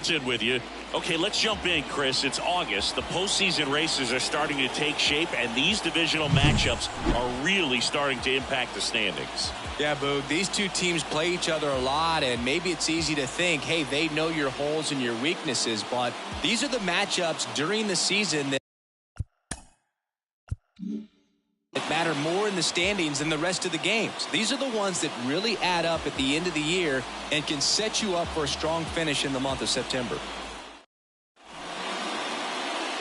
Hamilton with you. Okay, let's jump in, Chris. It's August. The postseason races are starting to take shape, and these divisional matchups are really starting to impact the standings. Yeah, Boog, these two teams play each other a lot, and maybe it's easy to think, hey, they know your holes and your weaknesses, but these are the matchups during the season that matter more in the standings than the rest of the games. These are the ones that really add up at the end of the year and can set you up for a strong finish in the month of September.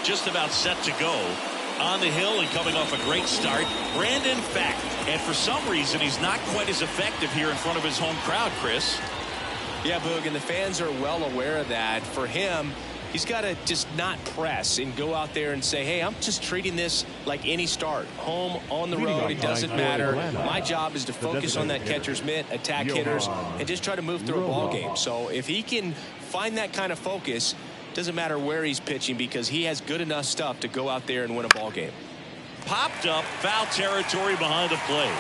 Just about set to go. On the hill and coming off a great start, Brandon Fack. And for some reason, he's not quite as effective here in front of his home crowd, Chris. Yeah, Boog, and the fans are well aware of that. For him, he's got to just not press and go out there and say, hey, I'm just treating this like any start. Home, on the road, it doesn't matter. My job is to focus on that catcher's mitt, attack hitters, and just try to move through a ball game. So if he can find that kind of focus, doesn't matter where he's pitching because he has good enough stuff to go out there and win a ball game. Popped up, foul territory behind the plate.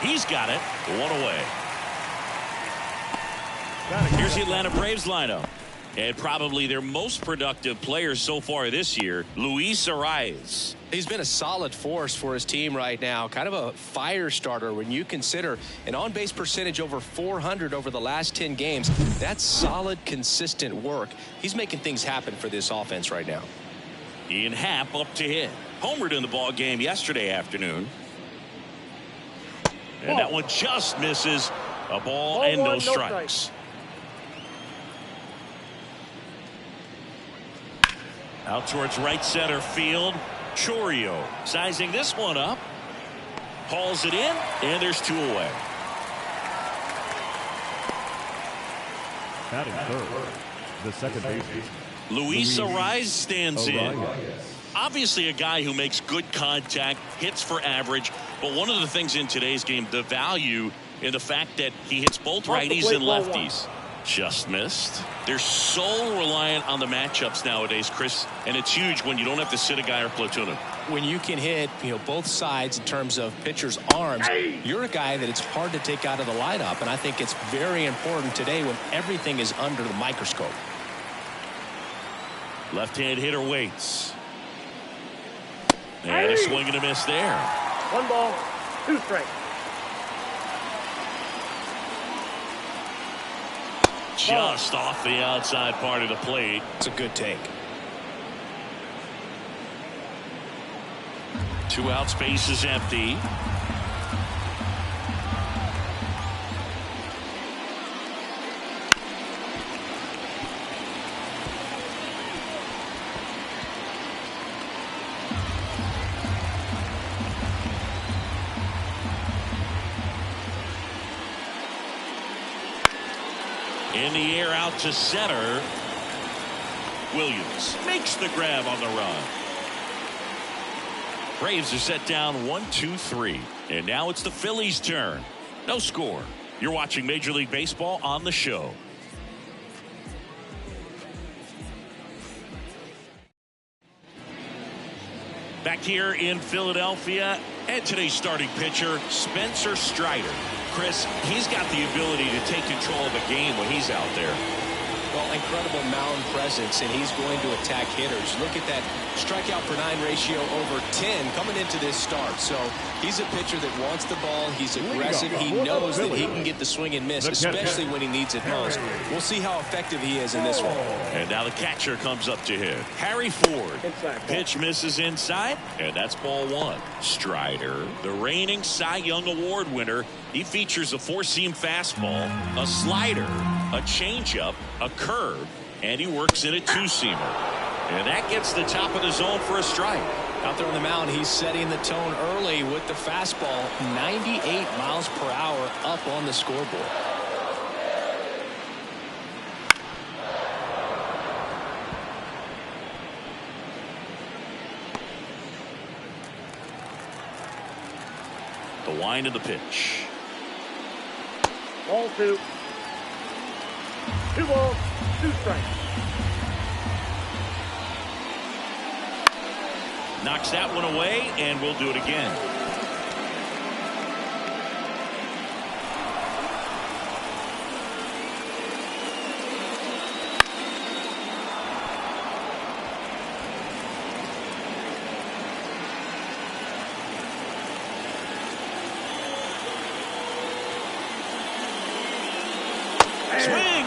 He's got it. One away. Here's the Atlanta Braves lineup. And probably their most productive player so far this year, Luis Arraez. He's been a solid force for his team right now. Kind of a fire starter when you consider an on-base percentage over 400 over the last 10 games. That's solid, consistent work. He's making things happen for this offense right now. Ian Happ up to hit. Homered in the ball game yesterday afternoon. And that one just misses. A ball and no strikes. Out towards right center field. Chourio sizing this one up. Hauls it in, and there's two away. Batting third, the second baseman. Luis Arraez stands in. Obviously a guy who makes good contact, hits for average, but one of the things in today's game, the value in the fact that he hits both righties and lefties. Just missed. They're so reliant on the matchups nowadays, Chris, and it's huge when you don't have to sit a guy or platoon him. When you can hit, both sides in terms of pitchers' arms, you're a guy that it's hard to take out of the lineup, and I think it's very important today when everything is under the microscope. Left-hand hitter waits. And a swing and a miss there. 1 ball, 2 strikes. Just off the outside part of the plate. It's a good take. 2 outs, base is empty. In the air out to center. Williams makes the grab on the run. Braves are set down 1-2-3. And now it's the Phillies' turn. No score. You're watching Major League Baseball on the show. Back here in Philadelphia, and today's starting pitcher, Spencer Strider. Chris, he's got the ability to take control of a game when he's out there. Well, incredible mound presence, and he's going to attack hitters. Look at that strikeout per 9 ratio over 10 coming into this start. So he's a pitcher that wants the ball. He's aggressive. He knows that he can get the swing and miss, especially when he needs it most. We'll see how effective he is in this one. And now the catcher comes up to hit. Harry Ford. Pitch misses inside, and that's ball 1. Strider, the reigning Cy Young Award winner. He features a 4-seam fastball, a slider, a changeup, a curve, and he works in a 2-seamer. And that gets the top of the zone for a strike. Out there on the mound, he's setting the tone early with the fastball. 98 miles per hour up on the scoreboard. The wind of the pitch. Ball 2. 2 balls, 2 strikes. Knocks that one away, and we'll do it again.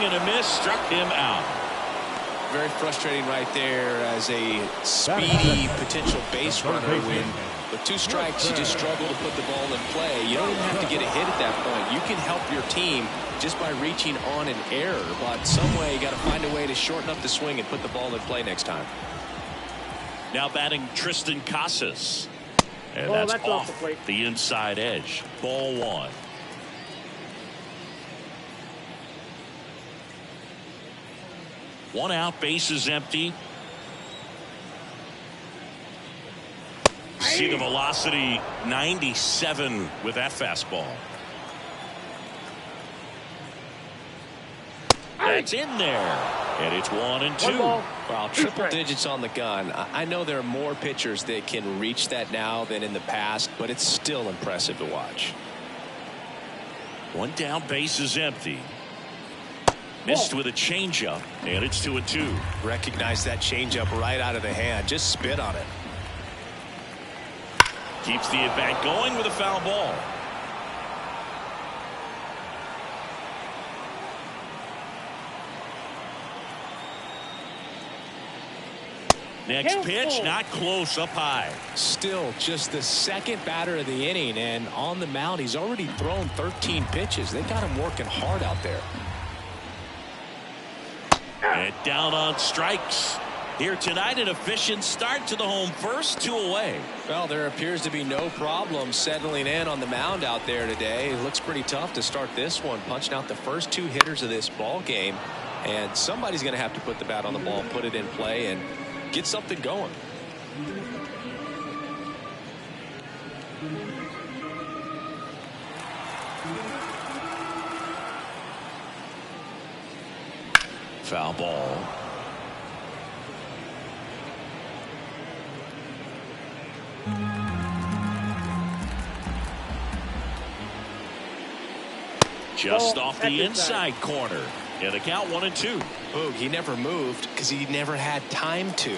and a miss, struck him out. Very frustrating right there as a speedy potential base runner when with 2 strikes you just struggle to put the ball in play. You don't even have to get a hit at that point. You can help your team just by reaching on an error, but some way you got to find a way to shorten up the swing and put the ball in play next time. Now batting Tristan Casas. And that's off the inside edge. Ball 1. One out, bases empty. See the velocity 97 with that fastball. That's in there. And it's 1-2. Wow, triple digits on the gun. I know there are more pitchers that can reach that now than in the past, but it's still impressive to watch. One down, bases empty. Missed with a changeup, and it's 2-2. Recognize that changeup right out of the hand. Just spit on it. Keeps the at-bat going with a foul ball. Next pitch, not close, up high. Still just the second batter of the inning, and on the mound, he's already thrown 13 pitches. They got him working hard out there. And down on strikes. Here tonight, an efficient start to the home first, 2 away. Well, there appears to be no problem settling in on the mound out there today. It looks pretty tough to start this one, punching out the first 2 hitters of this ball game. And somebody's going to have to put the bat on the ball, put it in play, and get something going. Foul ball. Just off the inside corner. Yeah, the count 1-2. Boog, he never moved because he never had time to.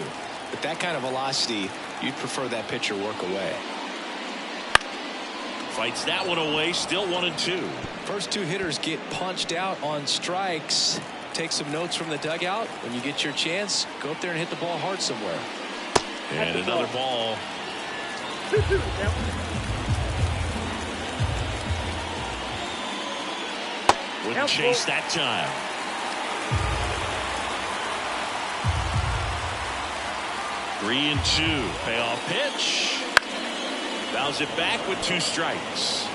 But that kind of velocity, you'd prefer that pitcher work away. Fights that one away, still 1-2. First 2 hitters get punched out on strikes. Take some notes from the dugout. When you get your chance, go up there and hit the ball hard somewhere. And another ball. Wouldn't chase that time. Three and 2. Payoff pitch. Fouls it back with 2 strikes.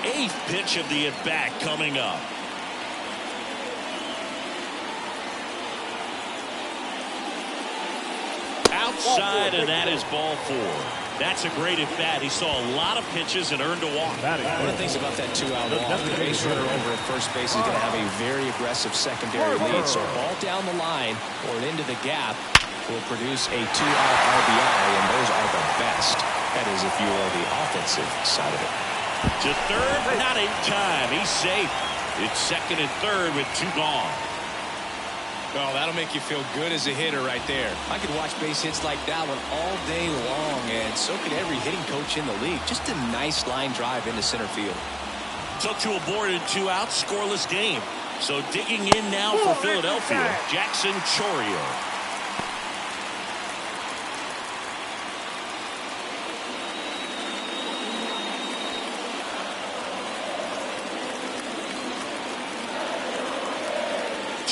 8th pitch of the at-bat coming up. Outside, and that is ball 4. That's a great at-bat. He saw a lot of pitches and earned a walk. One of the things about that 2-out walk, the base runner over at first base is going to have a very aggressive secondary lead. So a ball down the line or into the gap will produce a 2-out RBI, and those are the best. That is if you are the offensive side of it. To third, not in time. He's safe. It's second and third with 2 gone. Well, that'll make you feel good as a hitter right there. I could watch base hits like that one all day long, and so could every hitting coach in the league. Just a nice line drive into center field. So to a board and 2 outs, scoreless game. So digging in now for Philadelphia, Jackson Chourio.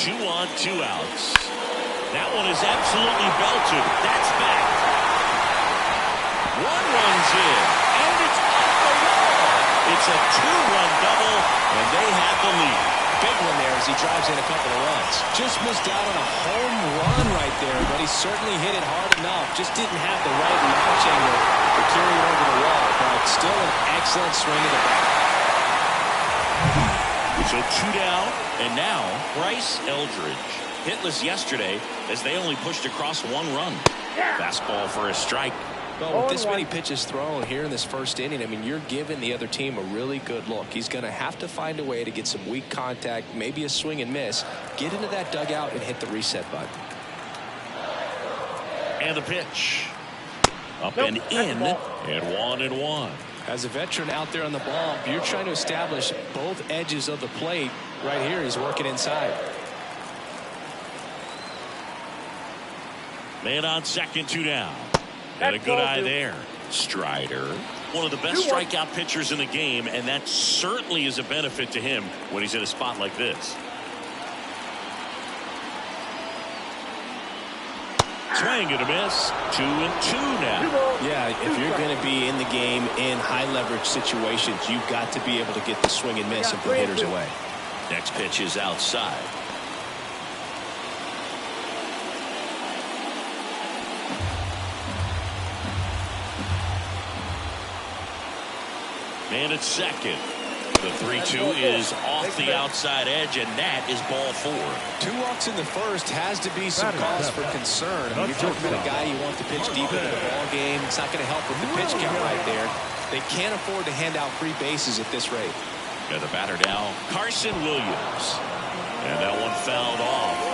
Two on, 2 outs. That one is absolutely belted. That's back. 1 runs in, and it's off the wall. It's a 2-run double, and they have the lead. Big one there as he drives in a couple of runs. Just missed out on a home run right there, but he certainly hit it hard enough. Just didn't have the right launch angle to carry it over the wall, but still an excellent swing of the bat. So 2 down, and now Bryce Eldridge. Hitless yesterday as they only pushed across 1 run. Fastball for a strike. Well, with this many pitches thrown here in this first inning, I mean, you're giving the other team a really good look. He's going to have to find a way to get some weak contact, maybe a swing and miss, get into that dugout and hit the reset button. And the pitch. Up and in, and 1-1. As a veteran out there on the ball, you're trying to establish both edges of the plate. Right here, he's working inside. Man on second, 2 down. And a good eye there. Strider, one of the best strikeout pitchers in the game, and that certainly is a benefit to him when he's in a spot like this. Swing and a miss. 2-2 now. Yeah, if you're going to be in the game in high leverage situations, you've got to be able to get the swing and miss and put hitters away. Next pitch is outside. Man at second. The 3-2 is off the outside edge, and that is ball 4. 2 walks in the first has to be some cause for concern. I mean, you're talking about a guy you want to pitch deep into the ball game. It's not going to help with the pitch count right there. They can't afford to hand out free bases at this rate. And the batter now, Carson Williams. And that one fouled off.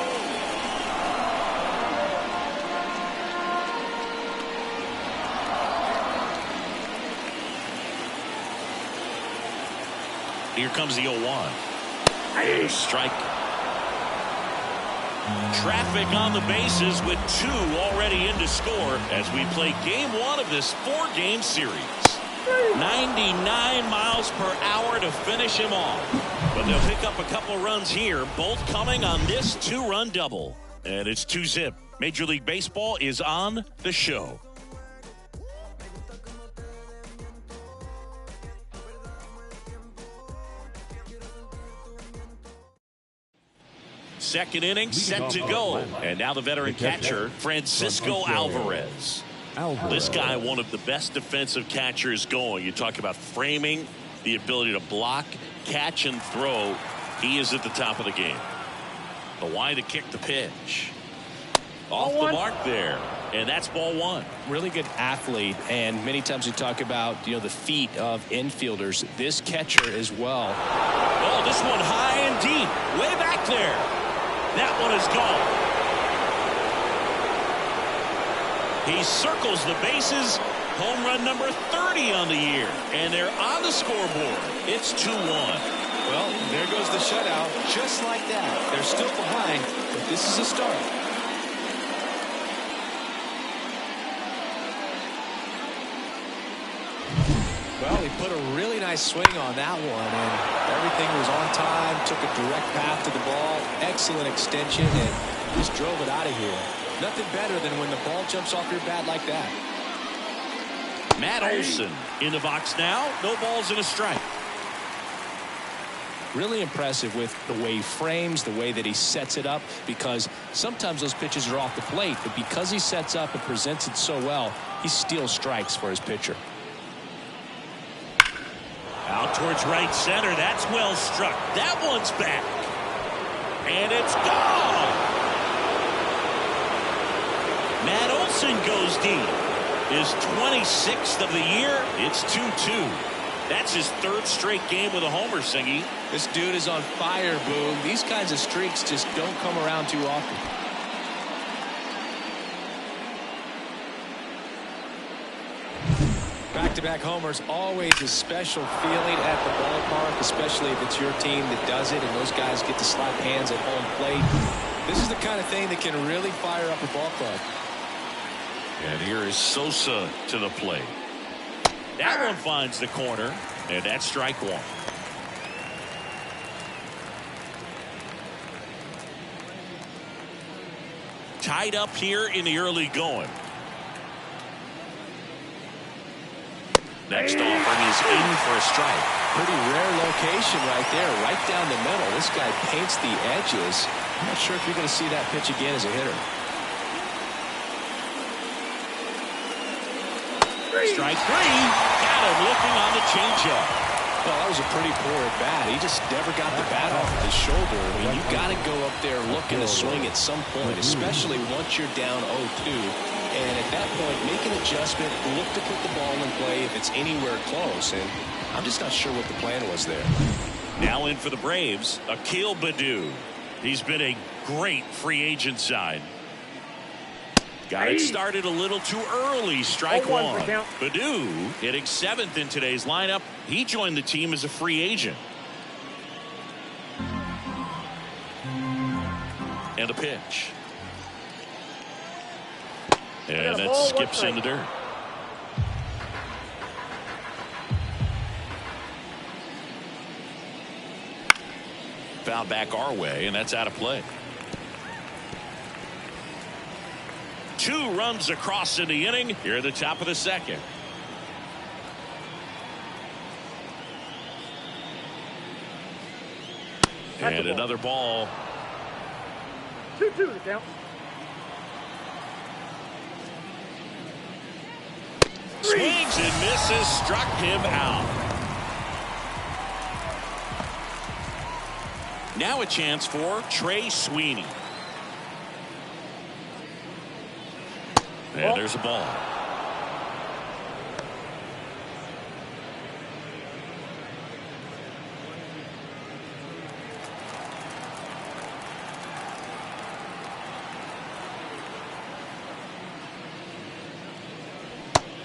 Here comes the 0-1. A strike. Traffic on the bases with 2 already in to score as we play game 1 of this 4-game series. 99 miles per hour to finish him off. But they'll pick up a couple of runs here, both coming on this 2-run double. And it's 2-zip. Major League Baseball is on the show. Second inning set to go. And now the veteran catcher, Francisco Alvarez. This guy, one of the best defensive catchers going. You talk about framing, the ability to block, catch, and throw. He is at the top of the game. The wide to kick the pitch. Off the mark there. And that's ball 1. Really good athlete, and many times we talk about, the feet of infielders. This catcher as well. Oh, this one high and deep. Way back there. That one is gone. He circles the bases. Home run number 30 on the year. And they're on the scoreboard. It's 2-1. Well, there goes the shutout. Just like that. They're still behind, but this is a start. Well, he put a really nice swing on that one, and everything was on time, took a direct path to the ball, excellent extension, and just drove it out of here. Nothing better than when the ball jumps off your bat like that. Matt Olson in the box now. No balls and a strike. Really impressive with the way he frames, the way that he sets it up, because sometimes those pitches are off the plate, but because he sets up and presents it so well, he steals strikes for his pitcher. Out towards right center. That's well struck. That one's back. And it's gone. Matt Olson goes deep. His 26th of the year. It's 2-2. That's his 3rd straight game with a homer, Singy. This dude is on fire, Boom. These kinds of streaks just don't come around too often. Back-to-back homers, always a special feeling at the ballpark, especially if it's your team that does it and those guys get to slap hands at home plate. This is the kind of thing that can really fire up a ball club. And here is Sosa to the plate. That one finds the corner, and that's strike 1. Tied up here in the early going. Next offering is in for a strike. Pretty rare location right there, right down the middle. This guy paints the edges. I'm not sure if you're going to see that pitch again as a hitter. Strike 3. Got him looking on the changeup. Well, that was a pretty poor at bat. He just never got the bat off his shoulder. I mean, you got to go up there looking to swing at some point, especially once you're down 0-2. And at that point, make an adjustment, look to put the ball in play if it's anywhere close. And I'm just not sure what the plan was there. Now in for the Braves, Akil Baddoo. He's been a great free agent sign. Got it started a little too early. Strike one. count. Baddoo hitting 7th in today's lineup. He joined the team as a free agent. And a pitch. And that skips in the dirt. Foul back our way, and that's out of play. 2 runs across in the inning here at the top of the second. And another ball. 2-2 the count. Swings and misses, struck him out. Now a chance for Trey Sweeney. And there's a ball.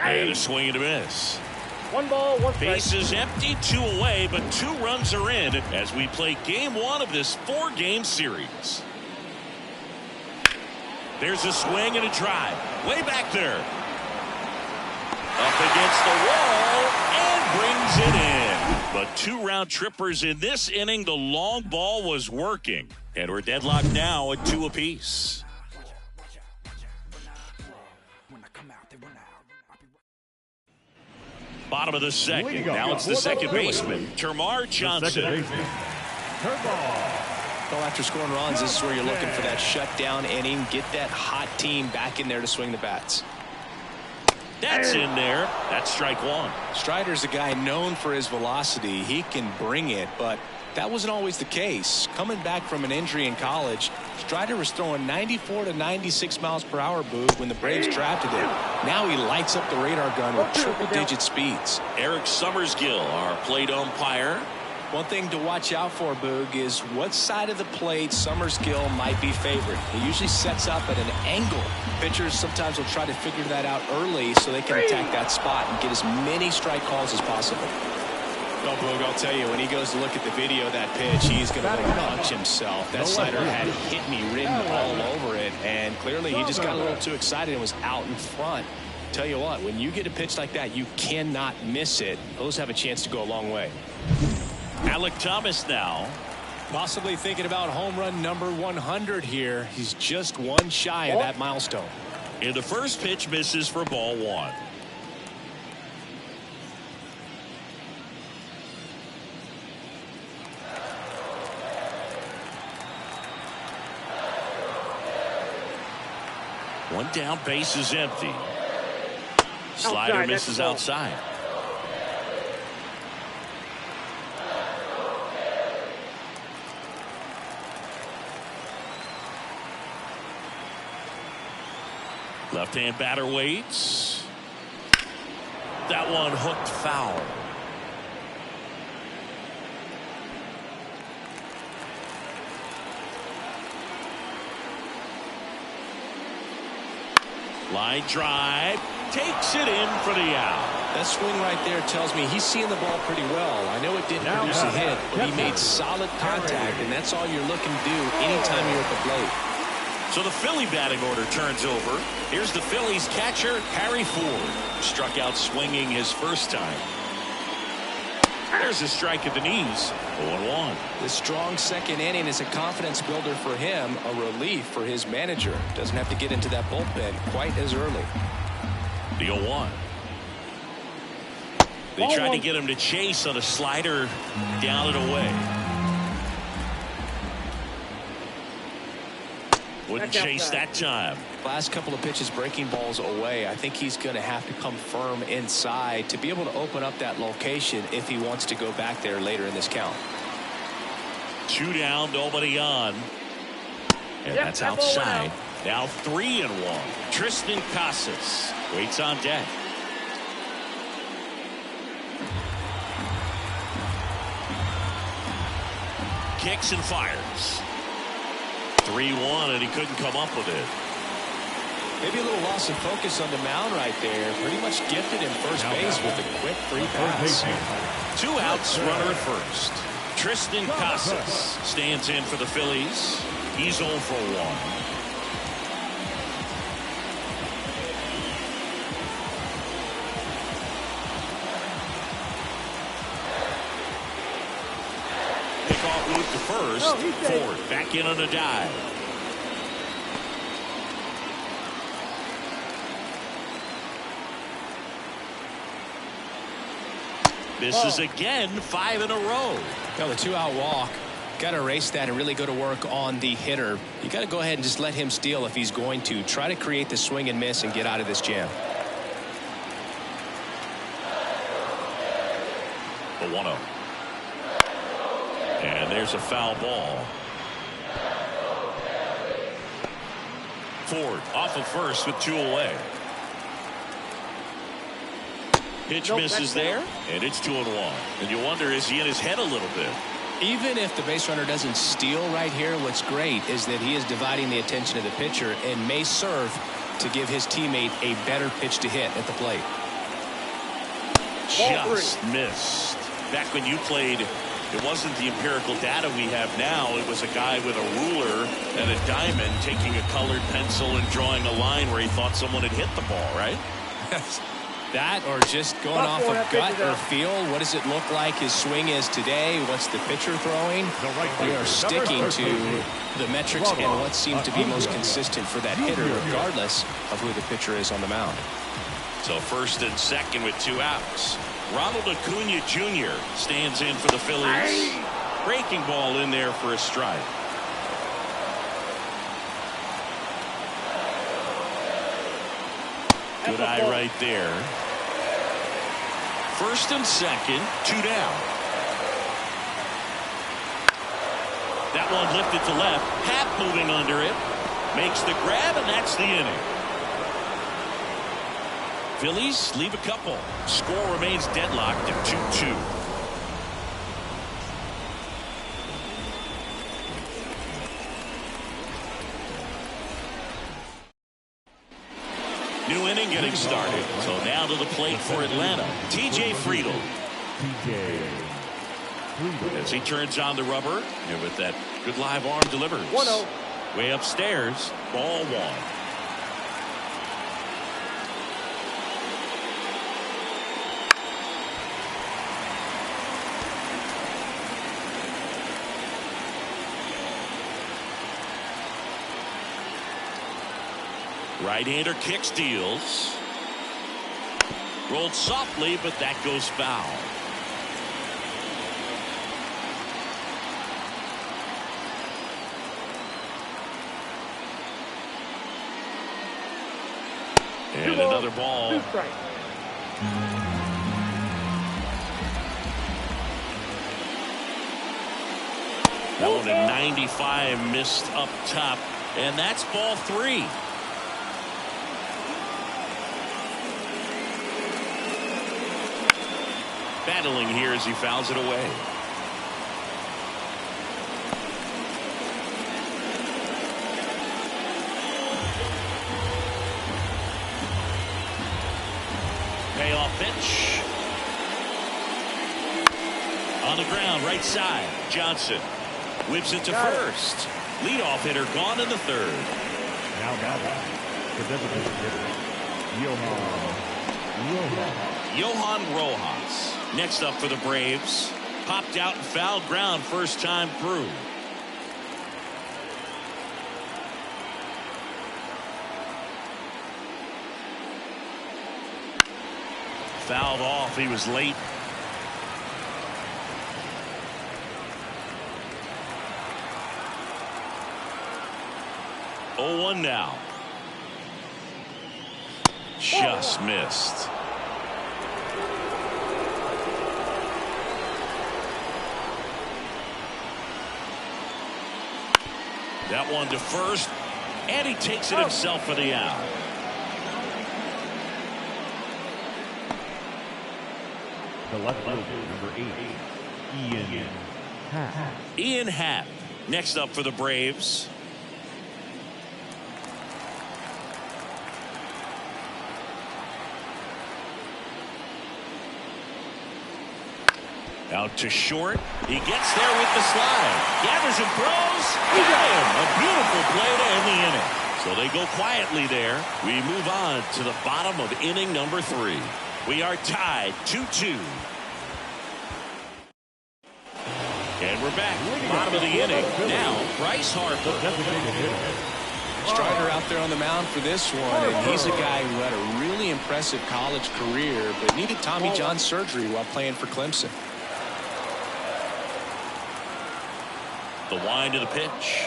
And a swing and a miss. 1 ball, 1 strike. Bases empty, 2 away, but 2 runs are in as we play game 1 of this 4-game series. There's a swing and a drive. Way back there. Up against the wall and brings it in. But 2 round trippers in this inning. The long ball was working. And we're deadlocked now at 2 apiece. Bottom of the second. Now it's the second baseman, Termarr Johnson. Well, after scoring runs, this is where you're looking for that shutdown inning. Get that hot team back in there to swing the bats. That's in there. That's strike 1. Strider's a guy known for his velocity. He can bring it, but that wasn't always the case. Coming back from an injury in college, Strider was throwing 94 to 96 miles per hour, Boog, when the Braves drafted him. Now he lights up the radar gun with triple-digit speeds. Eric Summersgill, our plate umpire. One thing to watch out for, Boog, is what side of the plate Summersgill might be favored. He usually sets up at an angle. Pitchers sometimes will try to figure that out early so they can attack that spot and get as many strike calls as possible. Well, Boog, I'll tell you, when he goes to look at the video of that pitch, he's going to punch himself. That slider had hit me written all over it, and clearly he just got a little too excited and was out in front. Tell you what, when you get a pitch like that, you cannot miss it. Those have a chance to go a long way. Alec Thomas now. Possibly thinking about home run number 100 here. He's just 1 shy of that milestone. And the first pitch misses for ball 1. One down, base is empty. Slider misses outside. Left-hand batter waits. That one hooked foul. Line drive, takes it in for the out. That swing right there tells me he's seeing the ball pretty well. I know it didn't produce a hit, but he made solid contact, and that's all you're looking to do anytime you're at the plate. So the Philly batting order turns over. Here's the Phillies catcher, Harry Ford. Struck out swinging his first time. There's a strike at the knees. 0-1. The strong second inning is a confidence builder for him, a relief for his manager. Doesn't have to get into that bullpen quite as early. The 0-1. They tried to get him to chase on a slider down and away. Wouldn't chase that time. Last couple of pitches breaking balls away. I think he's going to have to come firm inside to be able to open up that location if he wants to go back there later in this count. 2 down, nobody on. And that's outside. Now 3-1. Tristan Casas waits on deck. Kicks and fires. 3-1, and he couldn't come up with it. Maybe a little loss of focus on the mound right there. Pretty much gifted in first base with a quick free pass. 2 outs, runner at first. Tristan Casas stands in for the Phillies. He's 0 for 1. Pickoff move to first. Ford back in on a dive. Misses again, 5 in a row. Now the 2-out walk. Got to erase that and really go to work on the hitter. You got to go ahead and just let him steal if he's going to. Try to create the swing and miss and get out of this jam. The 1-0. And there's a foul ball. Ford off of first with 2 away. Pitch misses there, and it's 2-1. And you wonder, is he in his head a little bit? Even if the base runner doesn't steal right here, what's great is that he is dividing the attention of the pitcher and may serve to give his teammate a better pitch to hit at the plate. Just missed. Back when you played, it wasn't the empirical data we have now. It was a guy with a ruler and a diamond taking a colored pencil and drawing a line where he thought someone had hit the ball, right? That or just going off of gut or feel. What does it look like his swing is today? What's the pitcher throwing? We are sticking to the metrics and what seems to be most consistent for that hitter, regardless of who the pitcher is on the mound. So first and second with 2 outs. Ronald Acuna Jr. stands in for the Phillies. Breaking ball in there for a strike. Good eye right there. First and second, 2 down. That one lifted to left. Happ moving under it. Makes the grab, and that's the inning. Phillies leave a couple. Score remains deadlocked at 2-2. New inning getting started. So now to the plate for Atlanta. TJ Friedl. As he turns on the rubber, and with that good live arm delivers. 1-0. Way upstairs, ball 1. Right-hander kicks, deals. Rolled softly, but that goes foul. And another ball. That one at 95 missed up top, and that's ball 3. Battling here as he fouls it away. Payoff pitch. On the ground, right side. Johnson whips it to first. Leadoff hitter gone in the 3rd. Now batting, the designated hitter, Johan Rojas. Next up for the Braves. Popped out and fouled ground first time through. Fouled off. He was late. Oh, 1 now. Just missed. That one to first, and he takes it himself for the out. the left fielder, number 8, Ian Happ. Ian Happ next up for the Braves. Out to short. He gets there with the slide. Gathers and throws. Got him. A beautiful play to end the inning. So they go quietly there. We move on to the bottom of inning number 3. We are tied 2-2. And we're back. Bottom of the inning. Now, Bryce Harper. Strider out there on the mound for this one, and he's a guy who had a really impressive college career, but needed Tommy John surgery while playing for Clemson. The wind of the pitch.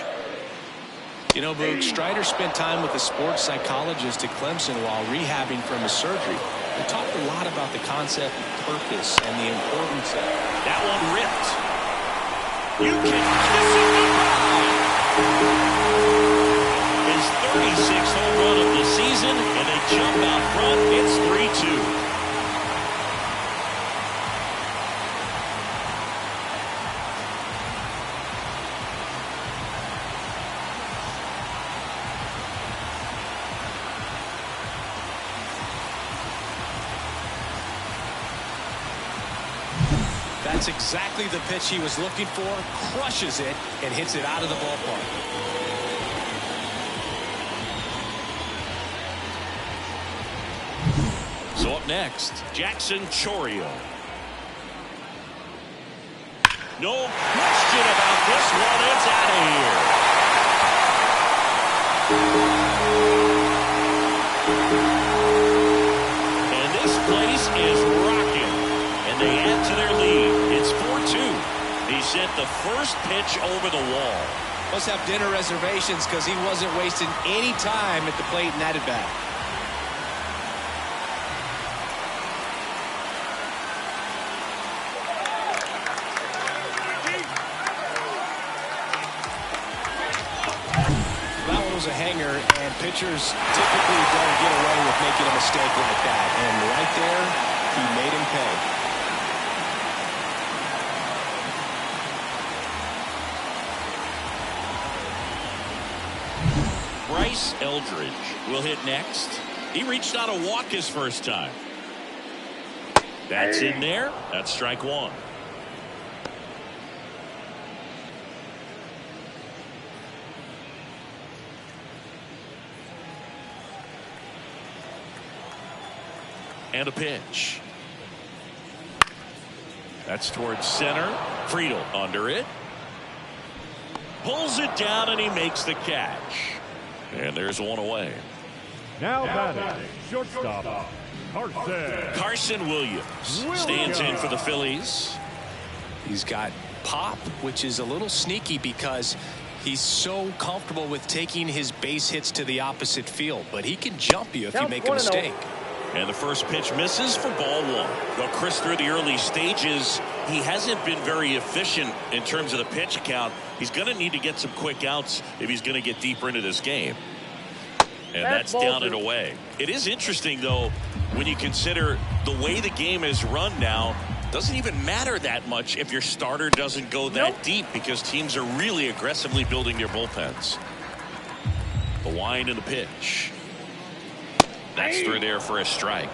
You know, Boog, Strider spent time with a sports psychologist at Clemson while rehabbing from his surgery. We talked a lot about the concept of purpose and the importance of it. That one ripped. You can kiss it goodbye. His 36th home run of the season, and they jump out front. It's 3-2. That's exactly the pitch he was looking for. Crushes it and hits it out of the ballpark. So up next, Jackson Chourio. No question about this one. It's out of here. And this place is rocking. And they add to their lead. It's 4-2. He sent the first pitch over the wall. Must have dinner reservations because he wasn't wasting any time at the plate in that at bat. That one was a hanger, and pitchers typically don't get away with making a mistake like that. And right there, he made him pay. Bryce Eldridge will hit next. He reached out a walk his first time. That's in there. That's strike one. And a pitch. That's towards center. Friedel under it. Pulls it down and he makes the catch. And there's one away. Now batting, shortstop, Carson Williams stands in for the Phillies. He's got pop, which is a little sneaky because he's so comfortable with taking his base hits to the opposite field. But he can jump you if you make a mistake. And the first pitch misses for ball one. Well, Chris, through the early stages, he hasn't been very efficient in terms of the pitch count. He's going to need to get some quick outs if he's going to get deeper into this game. And that's down and away. It is interesting, though, when you consider the way the game is run now. Doesn't even matter that much if your starter doesn't go that deep because teams are really aggressively building their bullpens. The wind and the pitch. That's through there for a strike.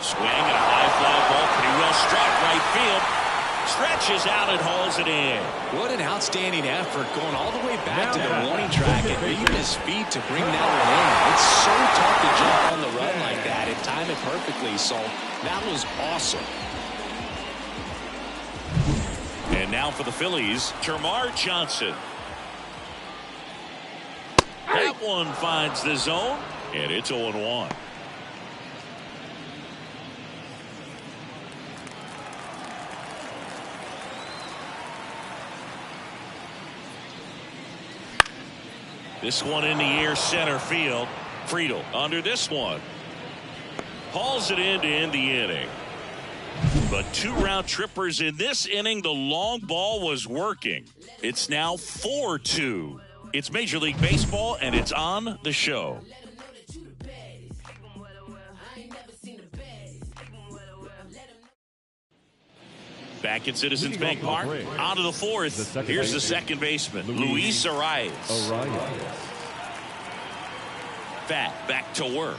Swing and a high fly ball, pretty well struck right field. Stretches out and hauls it in. What an outstanding effort going all the way back to the warning track and leaving his feet to bring that one in. It's so tough to jump on the run like that and time it perfectly. So that was awesome. And now for the Phillies, Termarr Johnson. That one finds the zone, and it's 0-1. This one in the air center field. Friedel under this one. Hauls it in to end the inning. But 2 round trippers in this inning. The long ball was working. It's now 4-2. It's Major League Baseball, and it's on the show. Back at Citizens Bank Park. On to the fourth. Here's the second baseman, Luis Arias. at-bat back to work.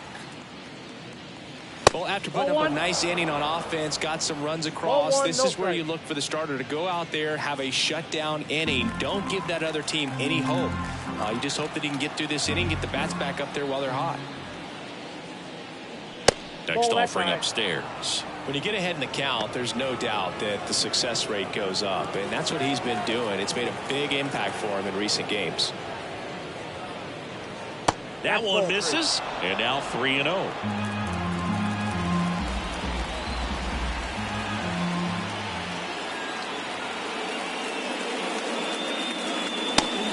Well, after putting up a nice inning on offense, got some runs across, this is where you look for the starter to go out there, have a shutdown inning. Don't give that other team any hope. You just hope that he can get through this inning, get the bats back up there while they're hot. Next offering upstairs. When you get ahead in the count, there's no doubt that the success rate goes up, and that's what he's been doing. It's made a big impact for him in recent games. That one misses, and now 3-0.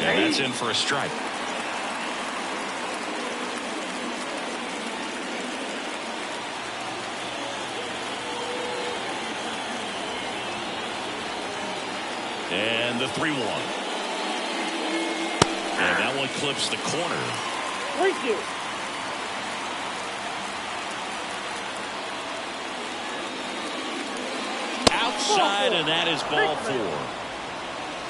And that's in for a strike. And the 3-1. And that one clips the corner. Thank you. Outside, and that is ball 4.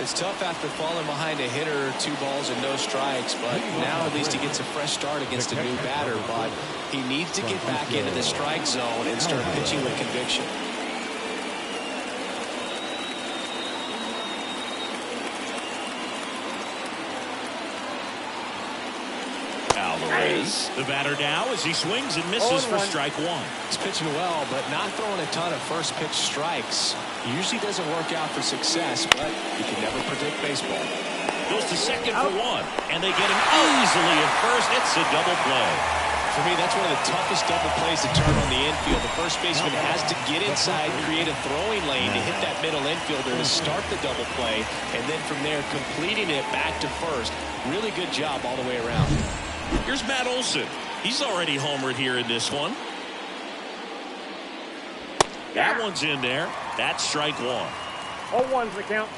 It's tough after falling behind a hitter, 2 balls and no strikes, but now at least he gets a fresh start against a new batter. But he needs to get back into the strike zone and start pitching with conviction. Alvarez, the batter now as he swings and misses for strike 1. He's pitching well, but not throwing a ton of first pitch strikes. Usually doesn't work out for success, but you can never predict baseball. Goes to second for 1, and they get him easily at first. It's a double play. For me, that's one of the toughest double plays to turn on the infield. The first baseman has to get inside, create a throwing lane to hit that middle infielder to start the double play, and then from there completing it back to first. Really good job all the way around. Here's Matt Olson. He's already homered here in this one. That one's in there. That's strike 1. 0-1's the count.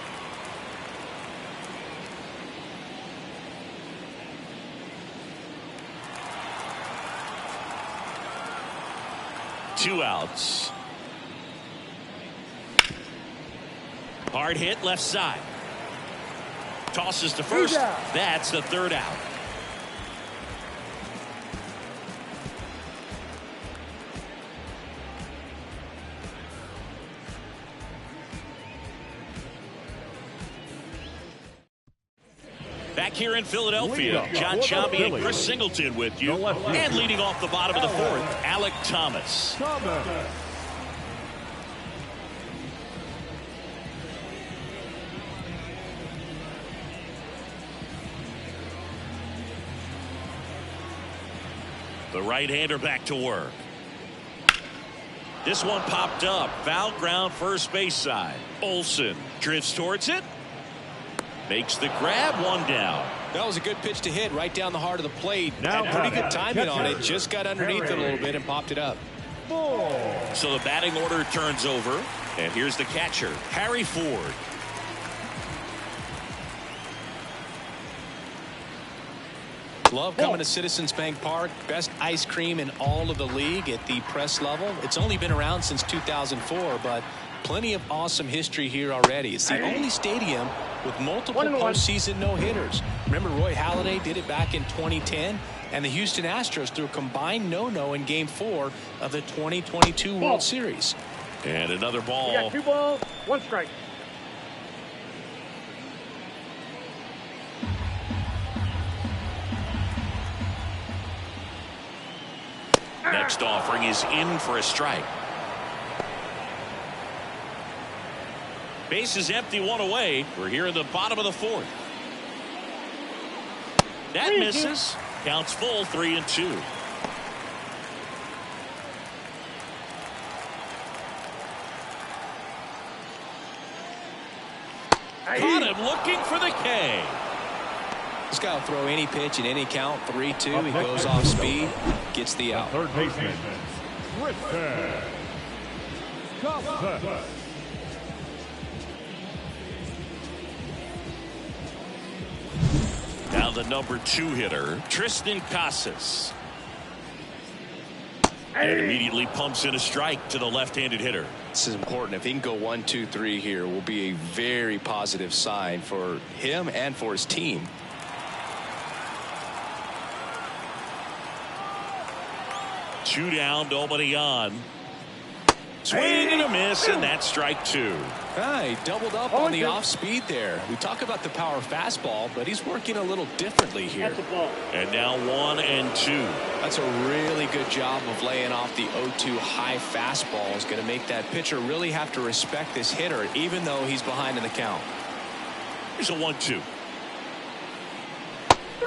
Two outs. Hard hit left side. Tosses to first. That's the 3rd out. Back here in Philadelphia, John Chambi and Chris Singleton with you. And leading off the bottom of the 4th, Alec Thomas. The right-hander back to work. This one popped up. Foul ground first base side. Olson drifts towards it. Makes the grab, 1 down. That was a good pitch to hit right down the heart of the plate. Had pretty good timing on it. Just got underneath it a little bit and popped it up. So the batting order turns over. And here's the catcher, Harry Ford. Love coming to Citizens Bank Park. Best ice cream in all of the league at the press level. It's only been around since 2004, but plenty of awesome history here already. It's the only stadium with multiple postseason no-hitters. Remember, Roy Halladay did it back in 2010, and the Houston Astros threw a combined no-no in Game 4 of the 2022 World Series. And another ball. We got 2 balls, 1 strike. Next offering is in for a strike. Base is empty, 1 away. We're here in the bottom of the 4th. That misses. Counts full, 3-2. Caught him looking for the K. This guy will throw any pitch in any count. 3-2. He goes off speed, gets the out. Third baseman, Now the number 2 hitter, Tristan Casas. And immediately pumps in a strike to the left-handed hitter. This is important. If he can go 1, 2, 3 here, will be a very positive sign for him and for his team. 2 down, nobody on. Swing and a miss, and that's strike 2. He doubled up on the off speed there. We talk about the power fastball, but he's working a little differently here. And now 1-2. That's a really good job of laying off the 0-2 high fastball. Is going to make that pitcher really have to respect this hitter, even though he's behind in the count. Here's a 1-2.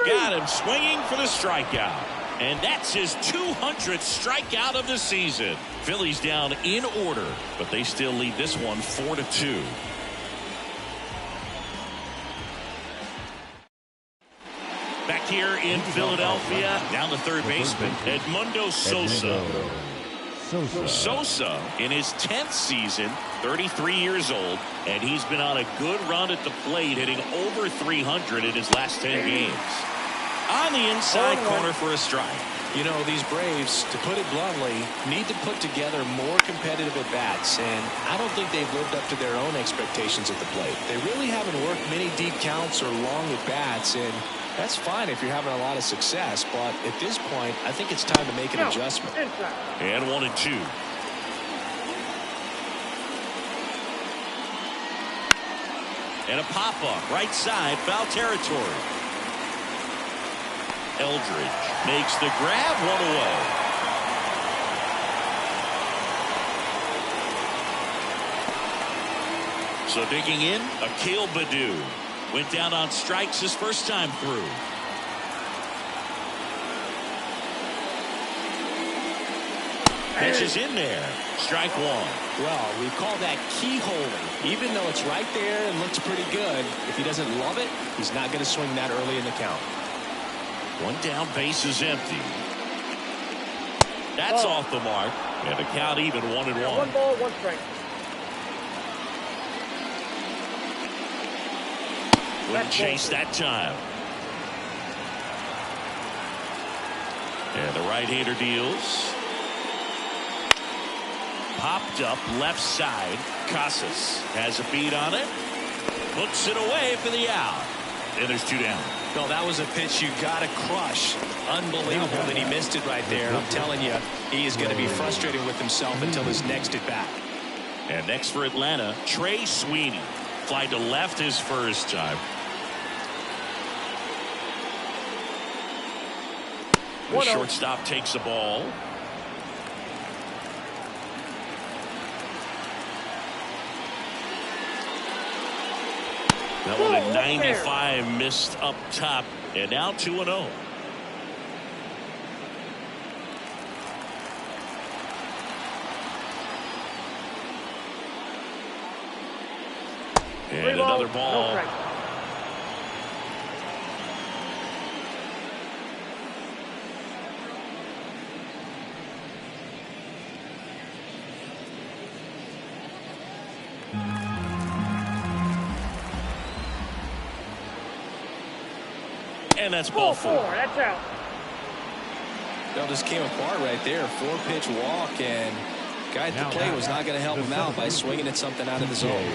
Got him swinging for the strikeout. And that's his 200th strikeout of the season. Phillies down in order, but they still lead this one 4-2. Back here in Philadelphia, down the third baseman, Edmundo Sosa. Sosa in his 10th season, 33 years old, and he's been on a good run at the plate, hitting over 300 in his last 10 games. On the inside corner for a strike. You know, these Braves, to put it bluntly, need to put together more competitive at-bats, and I don't think they've lived up to their own expectations at the plate. They really haven't worked many deep counts or long at-bats, and that's fine if you're having a lot of success, but at this point, I think it's time to make an adjustment. And 1-2. And a pop-up, right side, foul territory. Eldridge makes the grab, 1 away. So digging in, Akil Baddoo went down on strikes his first time through. Pitch is in there. Strike 1. Well, we call that keyholing. Even though it's right there and looks pretty good, if he doesn't love it, he's not going to swing that early in the count. 1 down, base is empty. That's off the mark, and the count even 1-1. 1 ball, 1 strike. Wouldn't chase that time. And the right-hander deals. Popped up left side. Casas has a beat on it. Hooks it away for the out. And there's 2 down. No, that was a pitch you got to crush. Unbelievable that he missed it right there. I'm telling you, he is going to be frustrated with himself until his next at bat. And next for Atlanta, Trey Sweeney. Fly to left his first time. The shortstop takes the ball. That one at 95 missed up top, and now 2-0. And another ball. And that's ball 4. That's out. Well, just came apart right there. 4-pitch walk, and guy at the plate was not going to help him out by swinging at something out of the zone.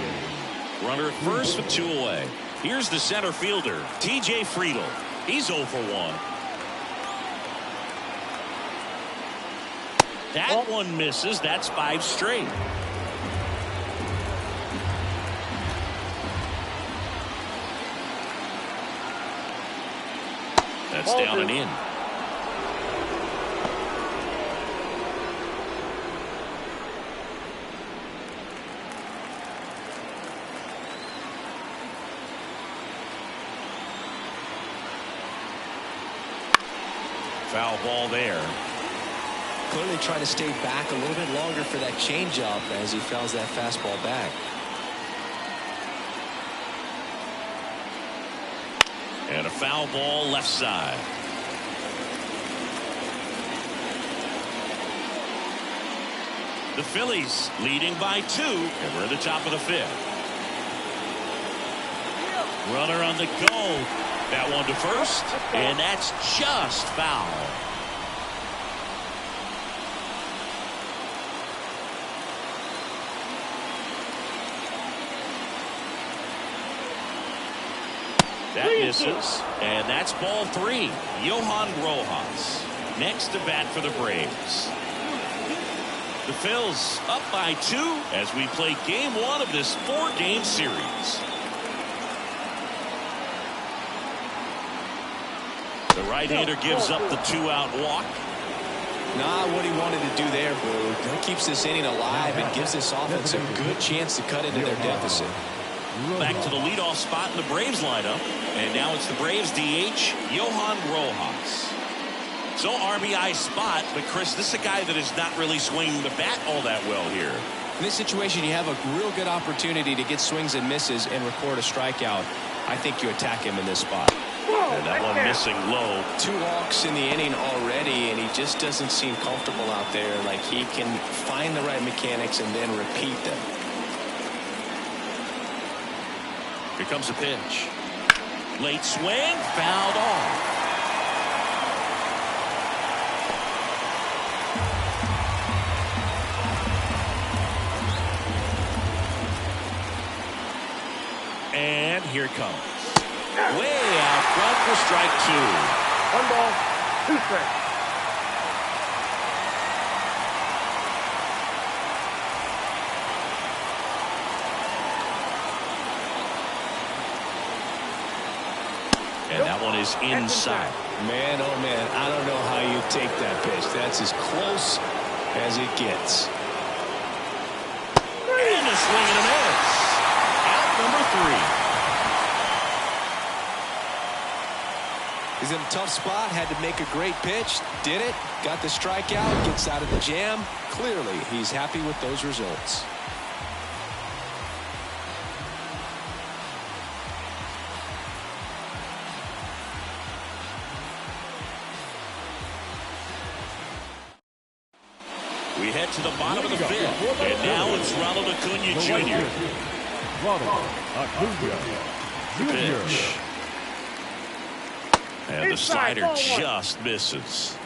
Runner at first with 2 away. Here's the center fielder, T.J. Friedl. He's 0 for 1. That one misses. That's 5 straight. That's down and in. Foul ball there. Clearly trying to stay back a little bit longer for that changeup as he fouls that fastball back. And a foul ball left side. The Phillies leading by 2, and we're at the top of the 5th. Runner on the go. That one to first, and that's just foul. That misses, and that's ball 3. Johan Rojas. next to bat for the Braves. The Phillies up by 2 as we play game 1 of this 4-game series. The right-hander gives up the 2-out walk. Not what he wanted to do there, Boo. That keeps this inning alive and gives this offense a good chance to cut into their deficit. Back to the leadoff spot in the Braves lineup. And now it's the Braves DH, Johan Rojas. So RBI spot, but Chris, this is a guy that is not really swinging the bat all that well here. In this situation, you have a real good opportunity to get swings and misses and record a strikeout. I think you attack him in this spot. And that one missing low. 2 walks in the inning already, and he just doesn't seem comfortable out there. Like he can find the right mechanics and then repeat them. Here comes a pitch. Late swing, fouled off. And here it comes. Way out front for strike 2. 1 ball, 2 strikes. And that one is inside. Man, oh man, I don't know how you take that pitch. That's as close as it gets. And a swing and a miss. Out number 3. He's in a tough spot, had to make a great pitch, did it, got the strikeout, gets out of the jam. Clearly, he's happy with those results. We head to the bottom of the 5th, and now it's Ronald Acuna Jr. Ronald Acuna The pitch. Jr. And the slider just misses.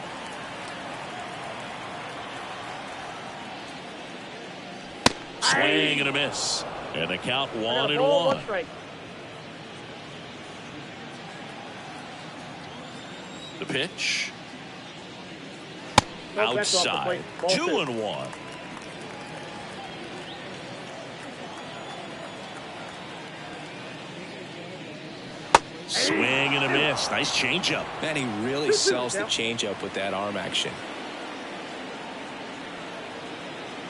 Swing and a miss. And the count 1-1. The pitch. Outside. 2-1. Swing and a miss. Nice changeup. Man, he really sells the changeup with that arm action.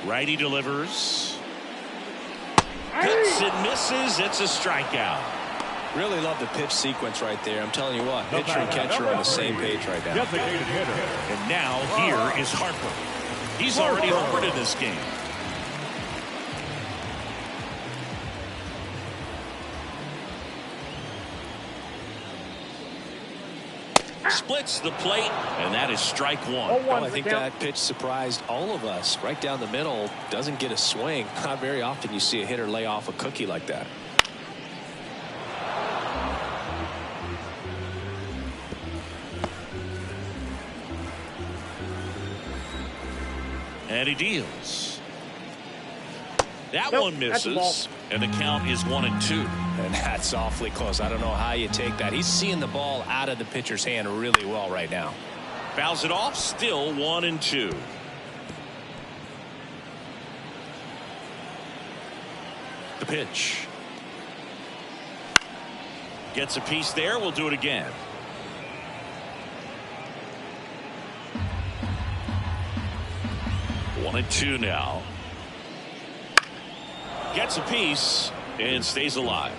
Righty delivers. Hits and misses. It's a strikeout. Really love the pitch sequence right there. I'm telling you what, pitcher and catcher are on the same page right now. Designated hitter. And now here is Harper. He's already homered in this game. Splits the plate, and that is strike 1. Well, I think that pitch surprised all of us. Right down the middle, doesn't get a swing. Not very often you see a hitter lay off a cookie like that. And he deals. That one misses, and the count is 1-2. And that's awfully close. I don't know how you take that. He's seeing the ball out of the pitcher's hand really well right now. Fouls it off, still 1-2. The pitch. Gets a piece there. We'll do it again. One and two now. Gets a piece and stays alive.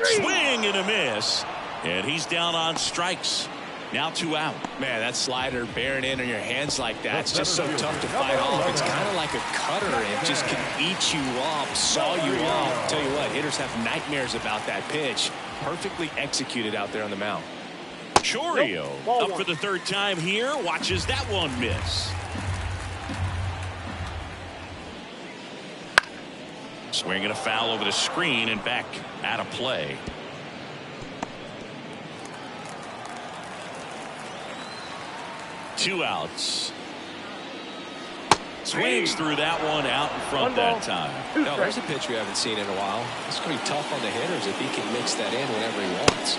Swing and a miss, and he's down on strikes. Now 2 out. Man, that slider bearing in on your hands like that, it's just so tough to fight off. It's kind of like a cutter. It just can eat you up, saw you off. Tell you what, hitters have nightmares about that pitch. Perfectly executed out there on the mound. Chorio up for the third time here. Watches that one miss. Swinging a foul over the screen and back out of play. Two outs. Swings through that one out in front that time. No, there's a pitch we haven't seen in a while. It's going to be tough on the hitters if he can mix that in whenever he wants.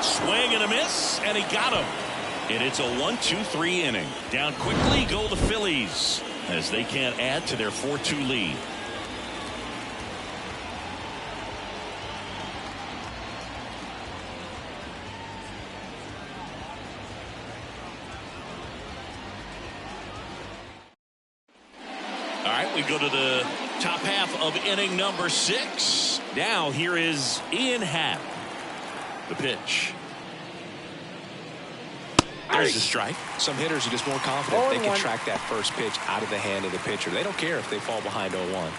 Swing and a miss, and he got him. And it's a 1-2-3 inning. Down quickly go the Phillies as they can't add to their 4-2 lead. All right, we go to the top half of inning number 6. Now here is Ian Happ. The pitch. There's the strike. Some hitters are just more confident they can track that first pitch out of the hand of the pitcher. They don't care if they fall behind 0-1.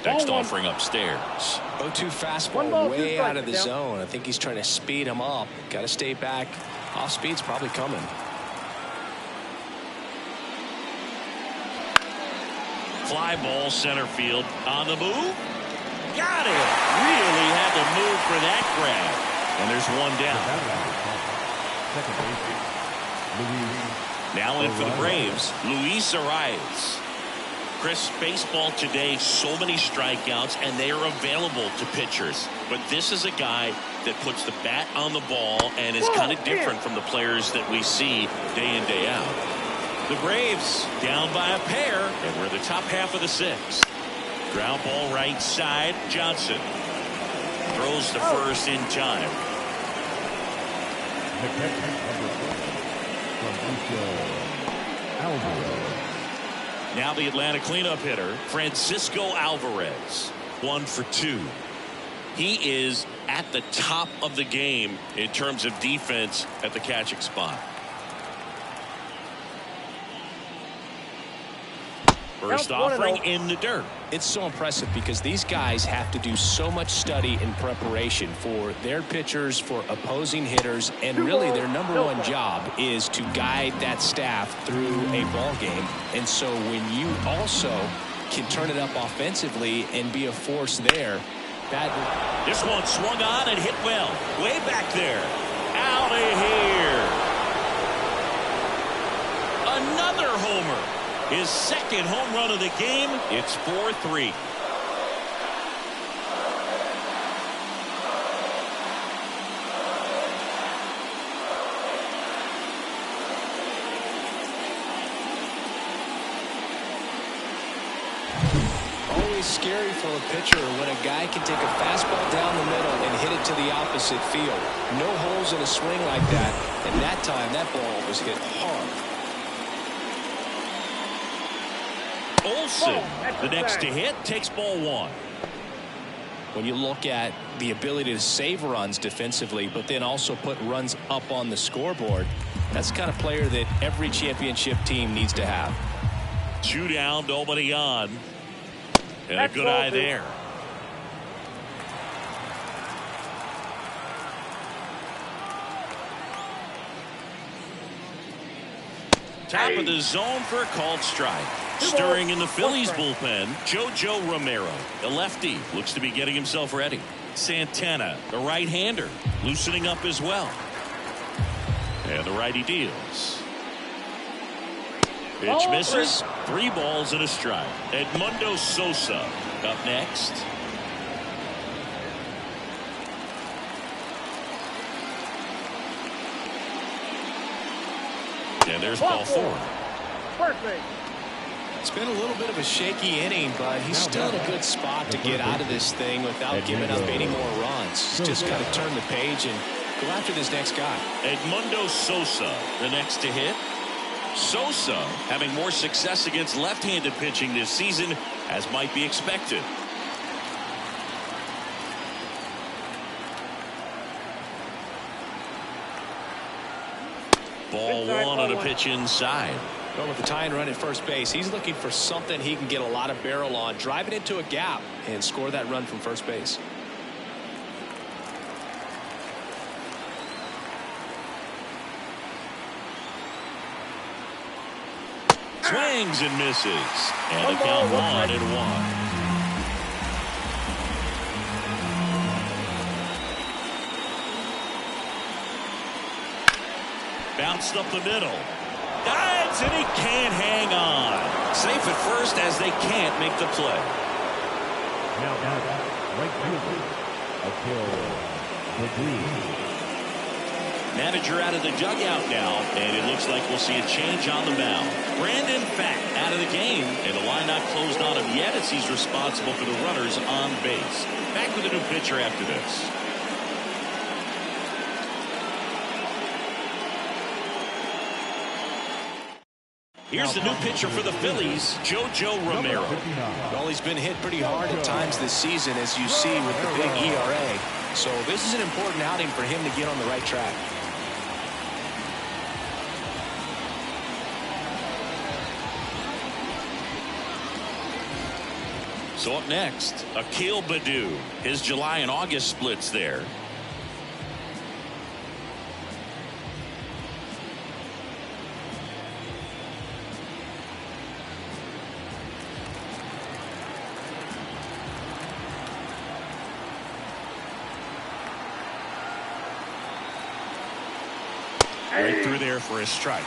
Next offering upstairs. 0-2 fastball way out of the zone. I think he's trying to speed him up. Got to stay back. Off speed's probably coming. Fly ball center field on the move. Got it. Really had to move for that grab. And there's one down. Now in for the Braves, Luis Arias. Chris, baseball today, so many strikeouts, and they are available to pitchers. But this is a guy that puts the bat on the ball and is kind of different from the players that we see day in, day out. The Braves down by a pair, and we're the top half of the 6th. Ground ball right side, Johnson. Throws to first in time. Now the Atlanta cleanup hitter, Francisco Alvarez, 1 for 2. He is at the top of the game in terms of defense at the catching spot. First offering in the dirt. It's so impressive because these guys have to do so much study and preparation for their pitchers, for opposing hitters, and really their #1 job is to guide that staff through a ball game. And so when you also can turn it up offensively and be a force there, this one swung on and hit well. Way back there. Out of here. Another homer. His second home run of the game. It's 4-3. Always scary for a pitcher when a guy can take a fastball down the middle and hit it to the opposite field. No holes in a swing like that. And that time, that ball was hit hard. Olsen, the next to hit, takes ball 1. When you look at the ability to save runs defensively, but then also put runs up on the scoreboard, that's the kind of player that every championship team needs to have. 2 down, nobody on. And a good eye there. Top of the zone for a called strike. Stirring in the Phillies bullpen, JoJo Romero, the lefty, looks to be getting himself ready. Santana, the right-hander, loosening up as well. And the righty deals. Pitch misses. 3 balls and a strike. Edmundo Sosa up next. And there's ball 4. Perfect. It's been a little bit of a shaky inning, but he's still in a good spot to get out of this thing without giving up any more runs. He's just got to turn the page and go after this next guy. Edmundo Sosa, the next to hit. Sosa having more success against left-handed pitching this season, as might be expected. Ball 1 on a pitch inside. Well, with the tying run at first base, he's looking for something he can get a lot of barrel on, drive it into a gap, and score that run from first base. swings and misses. And the count 1-1. Bounced up the middle. Dives, and he can't hang on. Safe at first as they can't make the play. Now, right fielder, Manager out of the dugout now, and it looks like we'll see a change on the mound. Brandon Fack out of the game, and the line not closed on him yet as he's responsible for the runners on base. Back with a new pitcher after this. Here's the new pitcher for the Phillies, JoJo Romero. Well, he's been hit pretty hard at times this season, as you see with the big ERA. So this is an important outing for him to get on the right track. So up next, Akil Baddoo. His July and August splits there. Right through there for a strike.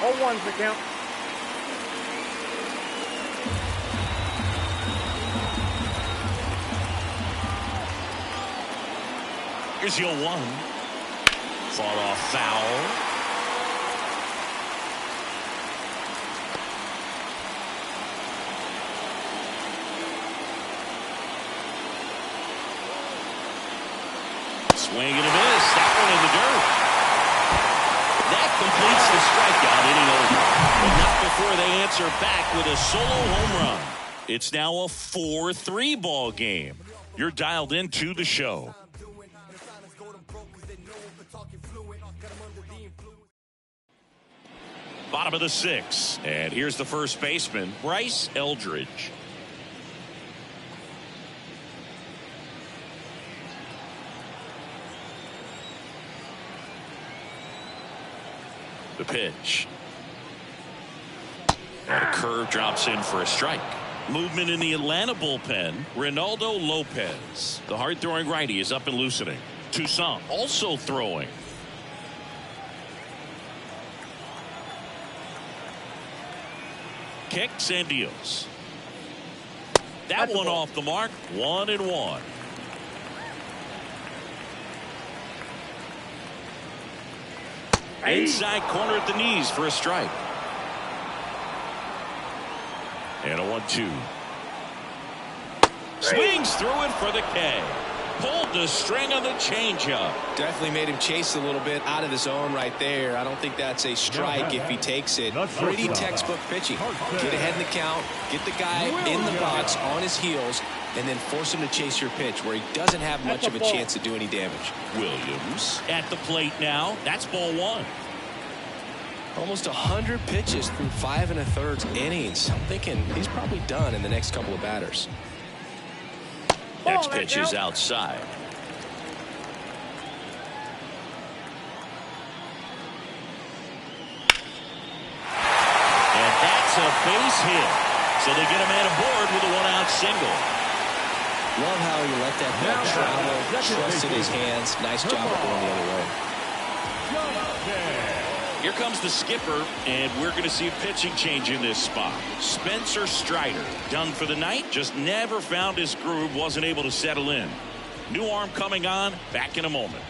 0-1's the count. Here's the 0-1. Fought off foul. Swing and a miss. That one in the dirt. That completes the strikeout inning over. But not before they answer back with a solo home run. It's now a 4-3 ball game. You're dialed into the show. Bottom of the 6th. And here's the first baseman, Bryce Eldridge. The pitch. And a curve drops in for a strike. Movement in the Atlanta bullpen. Reynaldo Lopez. The hard-throwing righty is up and loosening. Toussaint also throwing. Kicks and deals. That one off the mark. 1-1. Inside corner at the knees for a strike. And a 1-2. Swings through it for the K. Pulled the string on the changeup. Definitely made him chase a little bit out of the zone right there. I don't think that's a strike if he takes it. Pretty textbook pitching. Get ahead in the count, get the guy in the box on his heels, and then force him to chase your pitch where he doesn't have much of a chance to do any damage. Williams at the plate now. That's ball 1. Almost 100 pitches through 5 1/3 innings. I'm thinking he's probably done in the next couple of batters. Next pitch is outside. And that's a base hit. So they get a man aboard with a 1-out single. Love how he let that ball travel, trusted his hands. Nice job of going the other way. Here comes the skipper, and we're going to see a pitching change in this spot. Spencer Strider, done for the night, just never found his groove, wasn't able to settle in. New arm coming on, back in a moment.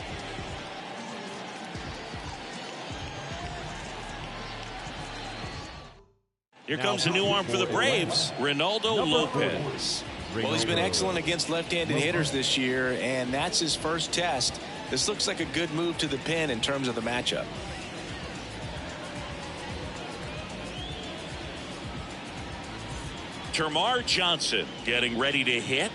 Here comes a new arm for the Braves, Reynaldo Lopez. Well, he's been excellent against left-handed hitters this year, and that's his first test. This looks like a good move to the pin in terms of the matchup. Termarr Johnson getting ready to hit.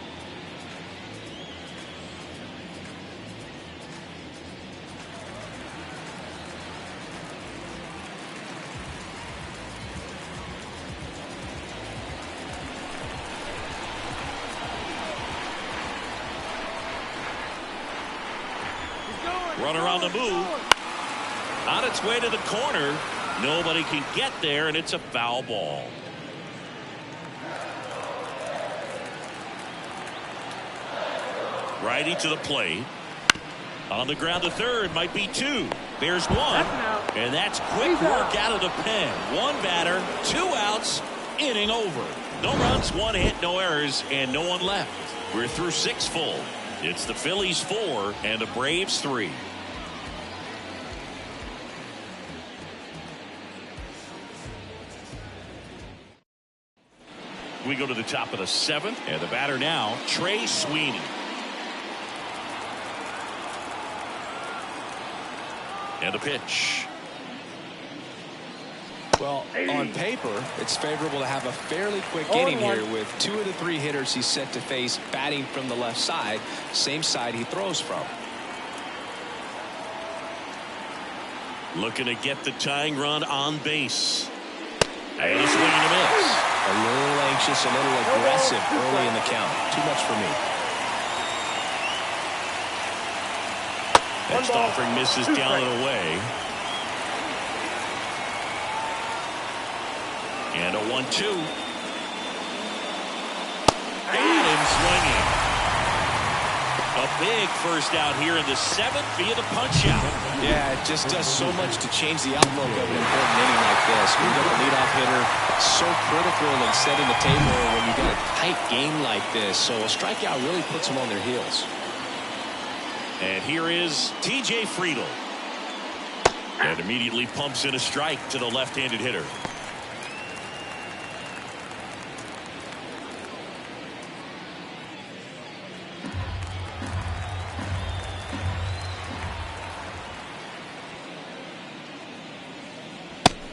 Runner on the move. On its way to the corner. Nobody can get there, and it's a foul ball. Righty to the plate. On the ground to third, might be two. There's one. And that's quick work out of the pen. One batter, 2 outs, inning over. No runs, 1 hit, no errors, and no one left. We're through 6 full. It's the Phillies 4 and the Braves 3. We go to the top of the 7th, and the batter now, Trey Sweeney. And a pitch. Well, on paper, it's favorable to have a fairly quick inning here with 2 of the 3 hitters he's set to face batting from the left side, same side he throws from. Looking to get the tying run on base. And a swing and a miss. A little anxious, a little aggressive early in the count. Too much for me. Next offering misses down and away. And a 1-2. Got him swinging. A big first out here in the 7th via the punch out. Yeah, it just does so much to change the outlook of an important inning like this. When you got a leadoff hitter, so critical in setting the table when you got a tight game like this. So a strikeout really puts them on their heels. And here is T.J. Friedl. And immediately pumps in a strike to the left-handed hitter.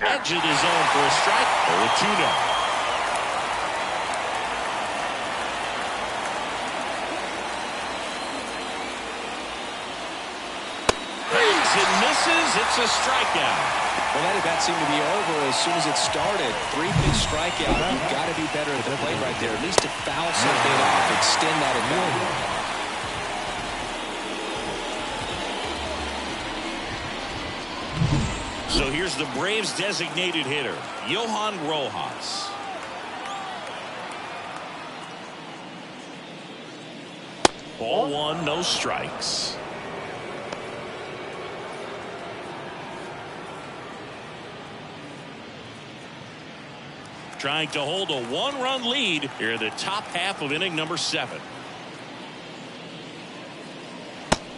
Edging his own for a strike. 0-2 now. And misses. It's a strikeout. Well, that at bat seemed to be over as soon as it started. 3-pitch strikeout. You've got to be better at the plate right there. At least to foul something off, extend that at bat. So here's the Braves designated hitter, Johan Rojas. Ball 1, no strikes. Trying to hold a 1-run lead here in the top half of inning number 7.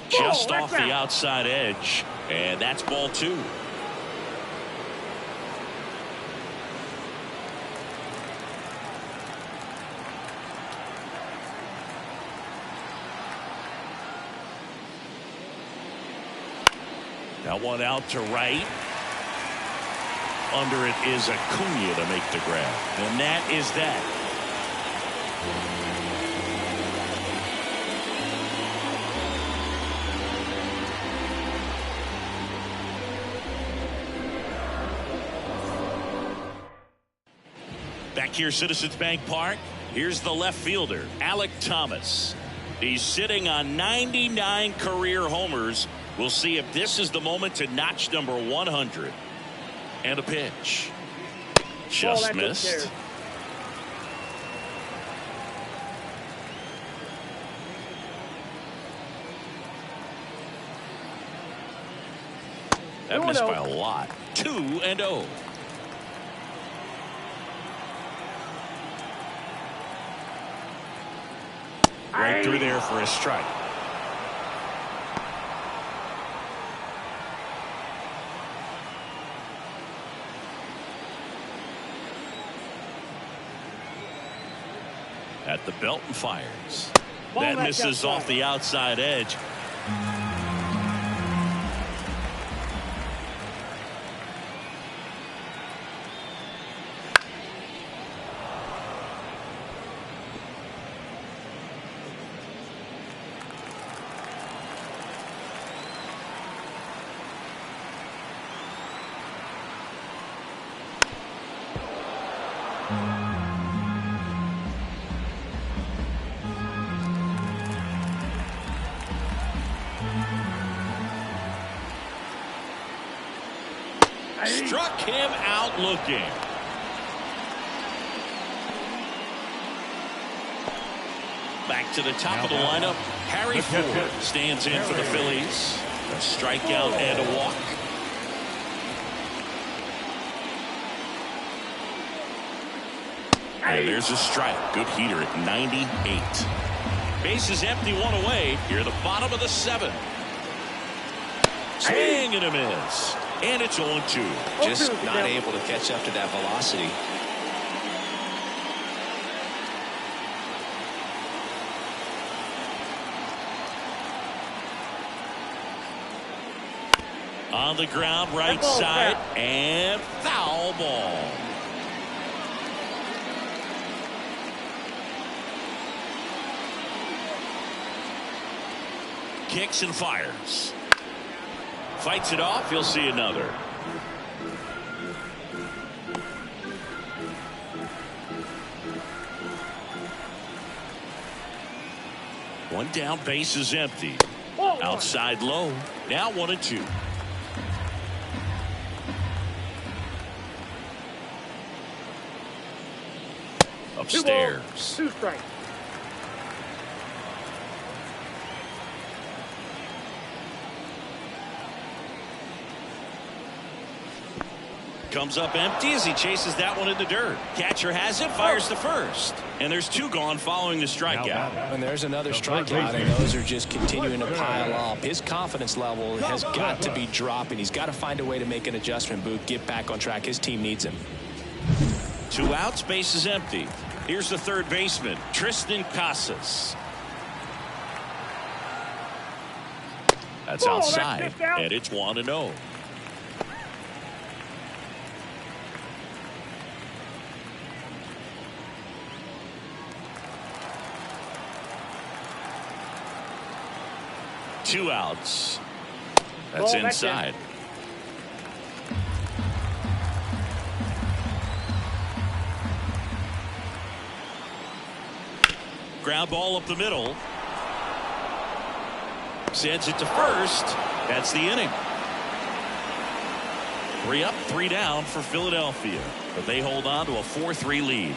Just off the outside edge, and that's ball 2. Now 1 out to right. Under it is Acuna to make the grab. And that is that. Back here, Citizens Bank Park. Here's the left fielder, Alec Thomas. He's sitting on 99 career homers. We'll see if this is the moment to notch number 100. And a pitch. Just missed. That missed by a lot. 2-0. Right through there for a strike. At the belt and fires. That misses off the outside edge. Struck him out looking. Back to the top of the lineup. Harry Ford stands in for the Phillies. A strikeout and a walk. And there's a strike. Good heater at 98. Bases empty, one away. Here at the bottom of the 7th. Swing and a miss. And it's 0-2. Just not able to catch up to that velocity. On the ground, right side, and foul ball. Kicks and fires. Fights it off. He'll see another. One down, base is empty. Outside low. Now 1-2. Upstairs. 2 strikes. Comes up empty as he chases that one in the dirt. Catcher has it, fires to first. And there's 2 gone following the strikeout. And there's another strikeout, and those are just continuing to pile up. His confidence level has got to be dropping. He's got to find a way to make an adjustment, Booth, get back on track. His team needs him. 2 outs, base is empty. Here's the third baseman, Tristan Casas. That's outside, and it's 1-0. Two outs. That's inside. Ground ball up the middle. Sends it to first. That's the inning. 3 up, 3 down for Philadelphia. But they hold on to a 4-3 lead.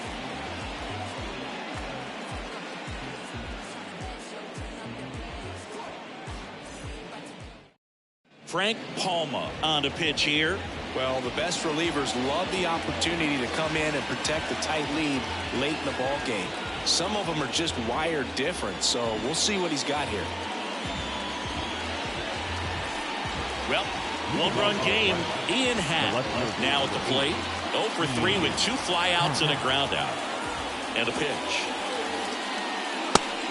Frank Palma on to pitch here. Well, the best relievers love the opportunity to come in and protect the tight lead late in the ball game. Some of them are just wired different, so we'll see what he's got here. Well, 1-run game. Ian Happ now at the plate. 0 for 3 with 2 flyouts and a ground out. And a pitch.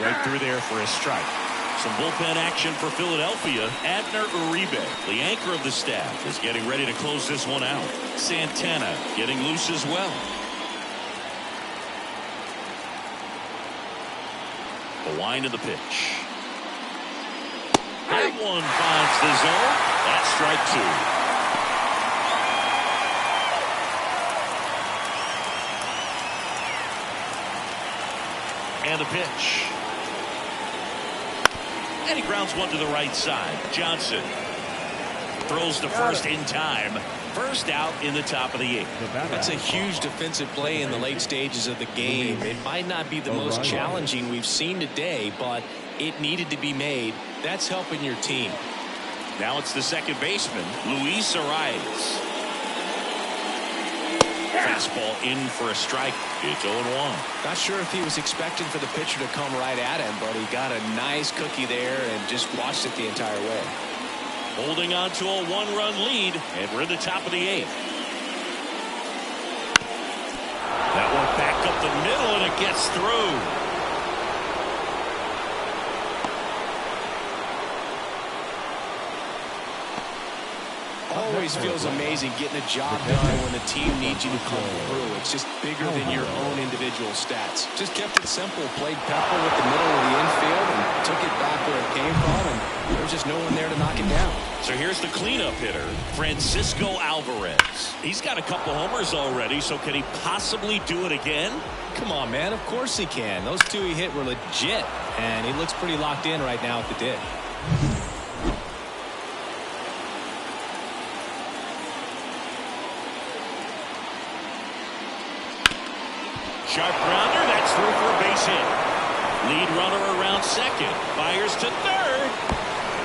Right through there for a strike. Some bullpen action for Philadelphia. Abner Uribe, the anchor of the staff, is getting ready to close this one out. Santana getting loose as well. The wind of the pitch. That one finds the zone. That's strike 2. And the pitch. And he grounds one to the right side. Johnson throws to first in time. First out in the top of the 8th. That's a huge defensive play in the late stages of the game. It might not be the most challenging we've seen today, but it needed to be made. That's helping your team. Now it's the second baseman, Luis Arias. Fastball in for a strike. It's 0-1. Not sure if he was expecting for the pitcher to come right at him, but he got a nice cookie there and just watched it the entire way. Holding on to a 1-run lead, and we're in the top of the 8th. That one back up the middle, and it gets through. Always feels amazing getting a job done when the team needs you to come through. It's just bigger than your own individual stats. Just kept it simple, played pepper with the middle of the infield and took it back where it came from, and there was just no one there to knock it down. So here's the cleanup hitter, Francisco Alvarez. He's got a couple homers already, so can he possibly do it again? Come on, man. Of course he can. Those 2 he hit were legit, and he looks pretty locked in right now at the dig. Sharp grounder. That's through for a base hit. Lead runner around second. Fires to third.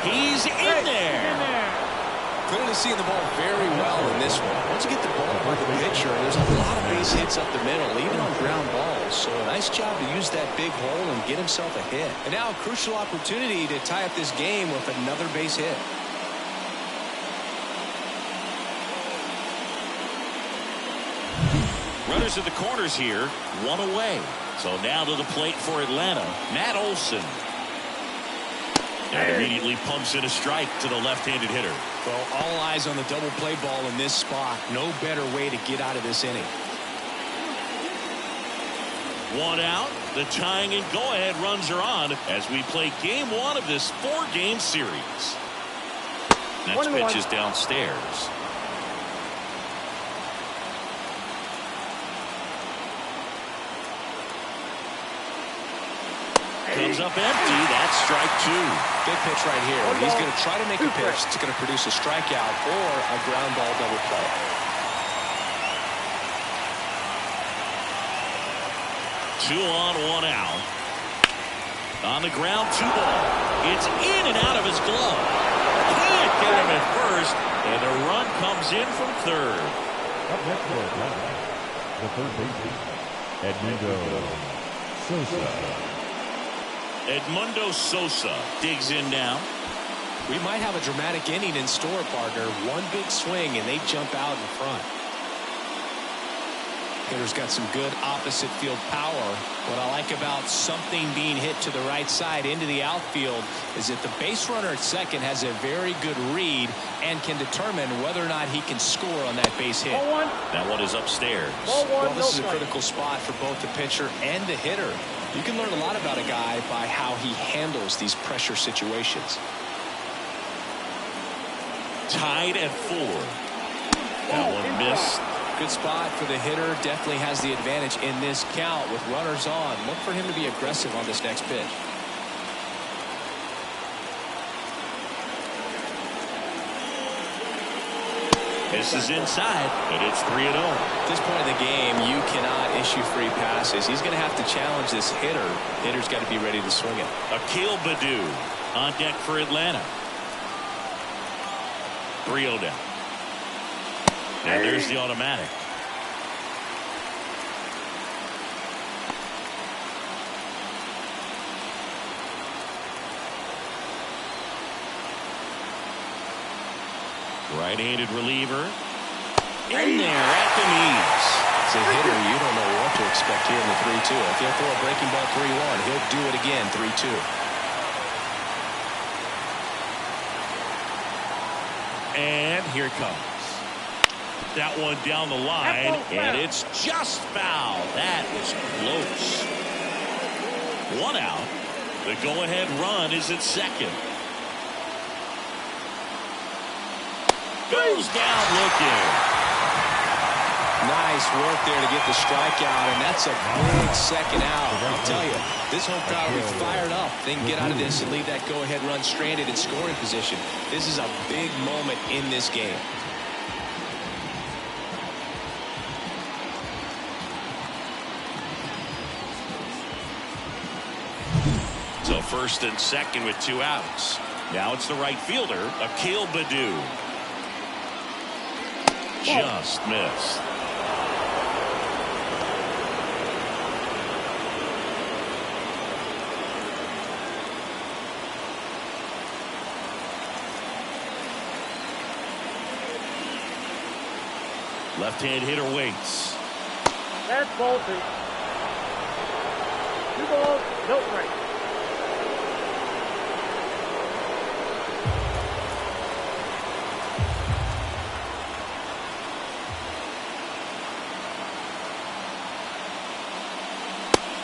He's in there. Clearly seeing the ball very well in this one. Once you get the ball by the pitcher, there's a lot of base hits up the middle, even on ground balls. So a nice job to use that big hole and get himself a hit. And now a crucial opportunity to tie up this game with another base hit. Runners at the corners here, one away. So now to the plate for Atlanta, Matt Olson. And immediately pumps in a strike to the left-handed hitter. Well, all eyes on the double play ball in this spot. No better way to get out of this inning. One out. The tying and go-ahead runs are on as we play game one of this 4-game series. Next pitch is downstairs. Comes up empty. That's strike two. Big pitch right here. He's going to try to make a pitch that's going to produce a strikeout or a ground ball double play. Two on, one out. On the ground, 2 ball. It's in and out of his glove. Can't get him at first, and the run comes in from third. Up next for Atlanta, the third baseman, Edmundo Sosa. Edmundo Sosa digs in now. We might have a dramatic inning in store, partner. One big swing, and they jump out in front. Hitter's got some good opposite field power. What I like about something being hit to the right side into the outfield is that the base runner at second has a very good read and can determine whether or not he can score on that base hit. That one is upstairs. Well, this is a critical spot for both the pitcher and the hitter. You can learn a lot about a guy by how he handles these pressure situations. Tied at 4. That one missed. Good spot for the hitter. Definitely has the advantage in this count with runners on. Look for him to be aggressive on this next pitch. This is inside, and it's 3-0. At this point in the game, you cannot issue free passes. He's going to have to challenge this hitter. Hitter's got to be ready to swing it. Akil Baddoo on deck for Atlanta. 3-0 down. And there's the automatic. Right-handed reliever. In there at the knees. As a hitter, you don't know what to expect here in the 3-2. If he'll throw a breaking ball 3-1, he'll do it again 3-2. And here it comes. That one down the line, and it's just foul. That was close. 1 out. The go-ahead run is at second. Goes down looking. Nice work there to get the strikeout, and that's a big second out. I'll tell you, this home crowd will be fired up. They can get out of this and leave that go-ahead run stranded in scoring position. This is a big moment in this game. So first and second with 2 outs. Now it's the right fielder, Akil Baddoo. Just missed. Left-hand hitter waits. That's ball 2. 2 balls, no strikes.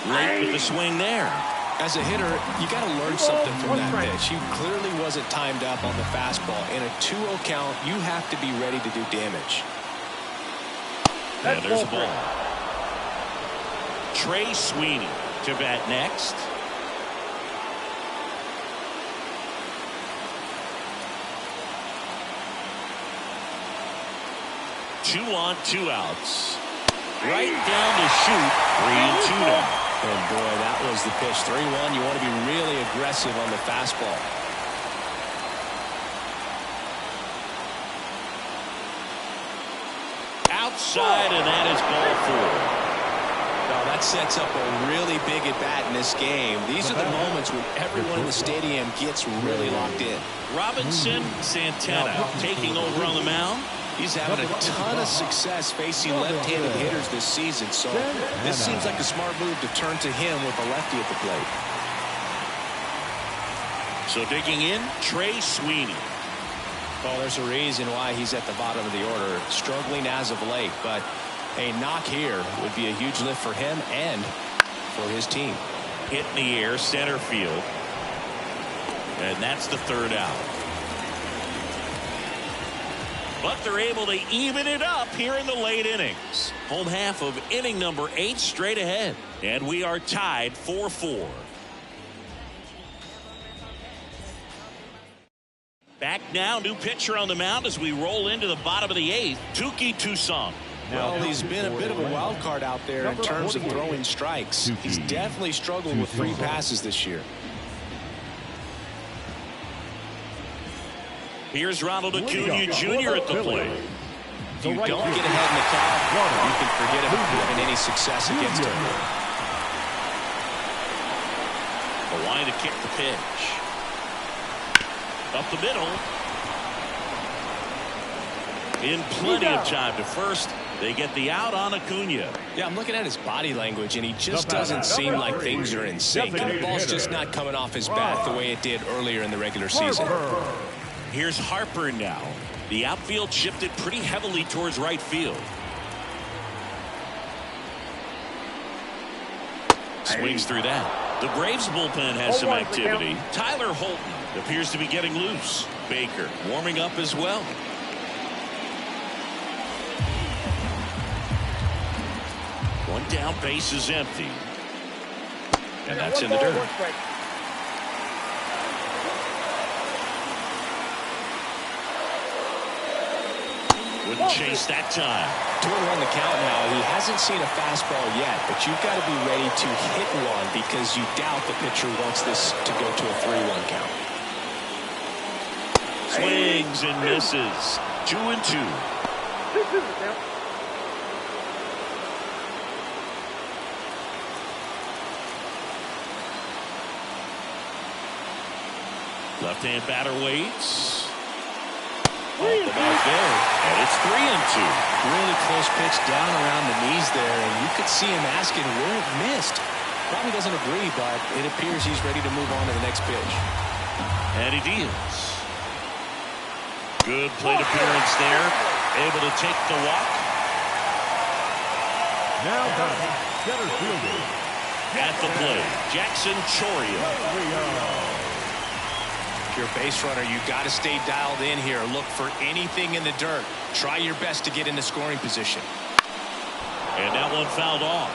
Late with the swing there. As a hitter, you got to learn something from that pitch. He clearly wasn't timed up on the fastball. In a 2-0 count, you have to be ready to do damage. And there's a ball. Trey Sweeney to bat next. Two on, 2 outs. Right down to shoot. 3-2 now. And boy, that was the pitch. 3-1. You want to be really aggressive on the fastball. Outside, and that is ball 4. Now that sets up a really big at-bat in this game. These are the moments when everyone in the stadium gets really locked in. Robinson Santana taking over on the mound. He's having a ton of success facing left-handed hitters this season, so this seems like a smart move to turn to him with a lefty at the plate. So digging in, Trey Sweeney. Well, there's a reason why he's at the bottom of the order, struggling as of late, but a knock here would be a huge lift for him and for his team. Hit in the air, center field. And that's the 3rd out. But they're able to even it up here in the late innings. Home half of inning number 8 straight ahead. And we are tied 4-4. Back now, new pitcher on the mound as we roll into the bottom of the 8th. Touki Toussaint. Well, he's been a bit of a wild card out there in terms of throwing strikes. He's definitely struggled with free passes this year. Here's Ronald Acuna Jr. at the plate. If you don't get ahead in the count, you can forget about having any success against him. A line to kick the pitch. Up the middle. In plenty of time to first. They get the out on Acuna. Yeah, I'm looking at his body language, and he just doesn't seem like things are in sync. And the ball's just not coming off his bat the way it did earlier in the regular season. Here's Harper now. The outfield shifted pretty heavily towards right field. Swings through that. The Braves bullpen has some activity. Tyler Holton appears to be getting loose. Baker warming up as well. One down, base is empty. And that's in the dirt. Wouldn't chase that time. 2-1 the count now. He hasn't seen a fastball yet, but you've got to be ready to hit one because you doubt the pitcher wants this to go to a 3-1 count. Swings and misses. 2-2. Left-hand batter waits. Off the mark there, and it's 3-2. Really close pitch down around the knees there, and you could see him asking where it missed. Probably doesn't agree, but it appears he's ready to move on to the next pitch. And he deals. Good plate appearance there. Able to take the walk. Now batting, center fielder. At the plate, Jackson Chourio. If you're a base runner, you got to stay dialed in here. Look for anything in the dirt. Try your best to get into scoring position. And that one fouled off.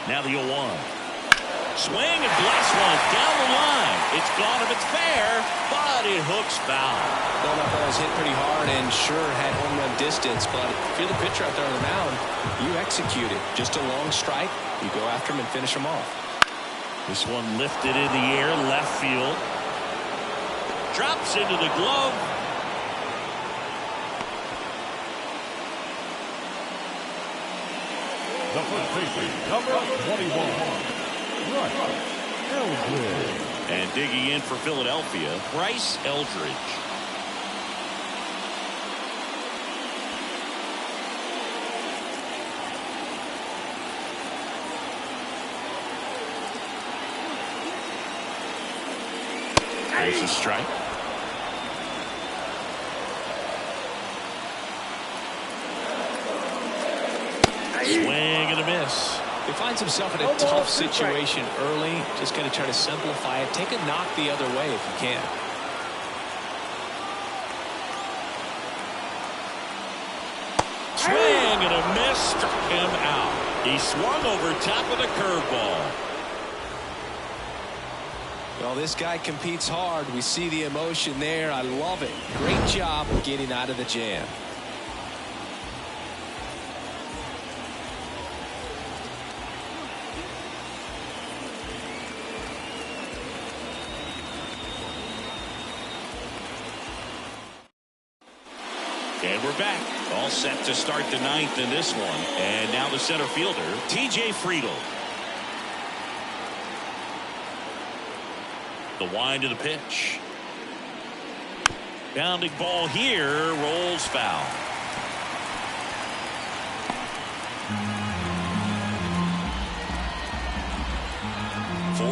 Now the 0-1. Swing and blast one down the line. It's gone if it's fair, but it hooks foul. Well, that ball was hit pretty hard and sure had home run distance, but if you're the pitcher out there on the mound, you execute it. Just a long strike, you go after him and finish him off. This one lifted in the air, left field. Drops into the glove. The first baseman, number 21. Eldridge. And digging in for Philadelphia, Bryce Eldridge. There's a strike. Swing and a miss. He finds himself in a tough situation early. Just going to try to simplify it. Take a knock the other way if you can. Swing and a miss. Struck him out. He swung over top of the curveball. Well, this guy competes hard. We see the emotion there. I love it. Great job getting out of the jam. And we're back. All set to start the ninth in this one. And now the center fielder, TJ Friedl. The wind of the pitch. Bounding ball here, rolls foul.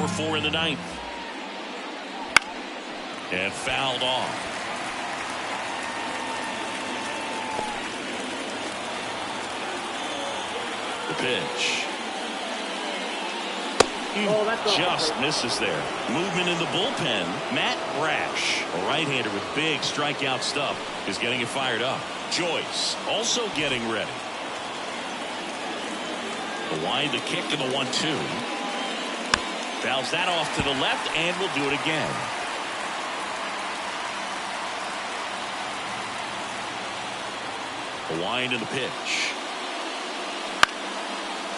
Four in the ninth. And fouled off. The pitch. Just misses there. Movement in the bullpen. Matt Brash, a right-hander with big strikeout stuff, is getting it fired up. Joyce also getting ready. The wind, the kick, and the 1-2. Fouls that off to the left, and will do it again. The wind and the pitch.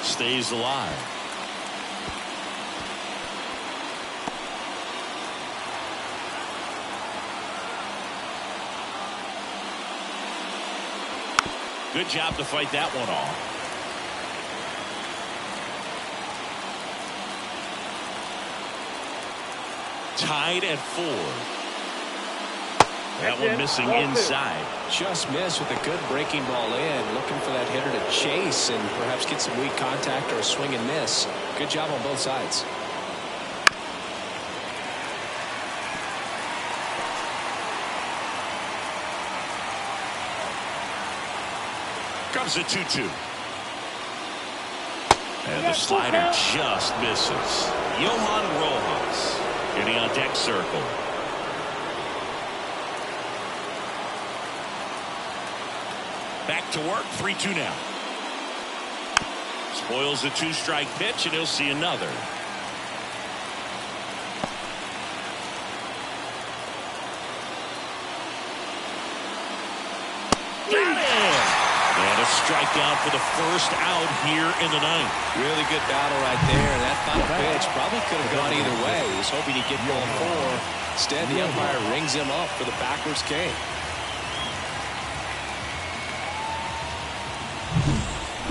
Stays alive. Good job to fight that one off. Tied at 4. That one missing inside. Just missed with a good breaking ball in. Looking for that hitter to chase and perhaps get some weak contact or a swing and miss. Good job on both sides. Comes the 2-2. And the slider just misses. Johan Rojas getting on deck circle. Back to work, 3-2 now. Spoils the 2-strike pitch, and he'll see another. Got it! And a strikeout for the first out here in the ninth. Really good battle right there. That final pitch probably could have gone either way. He was hoping he'd get ball 4. Instead, the umpire rings him up for the backwards K.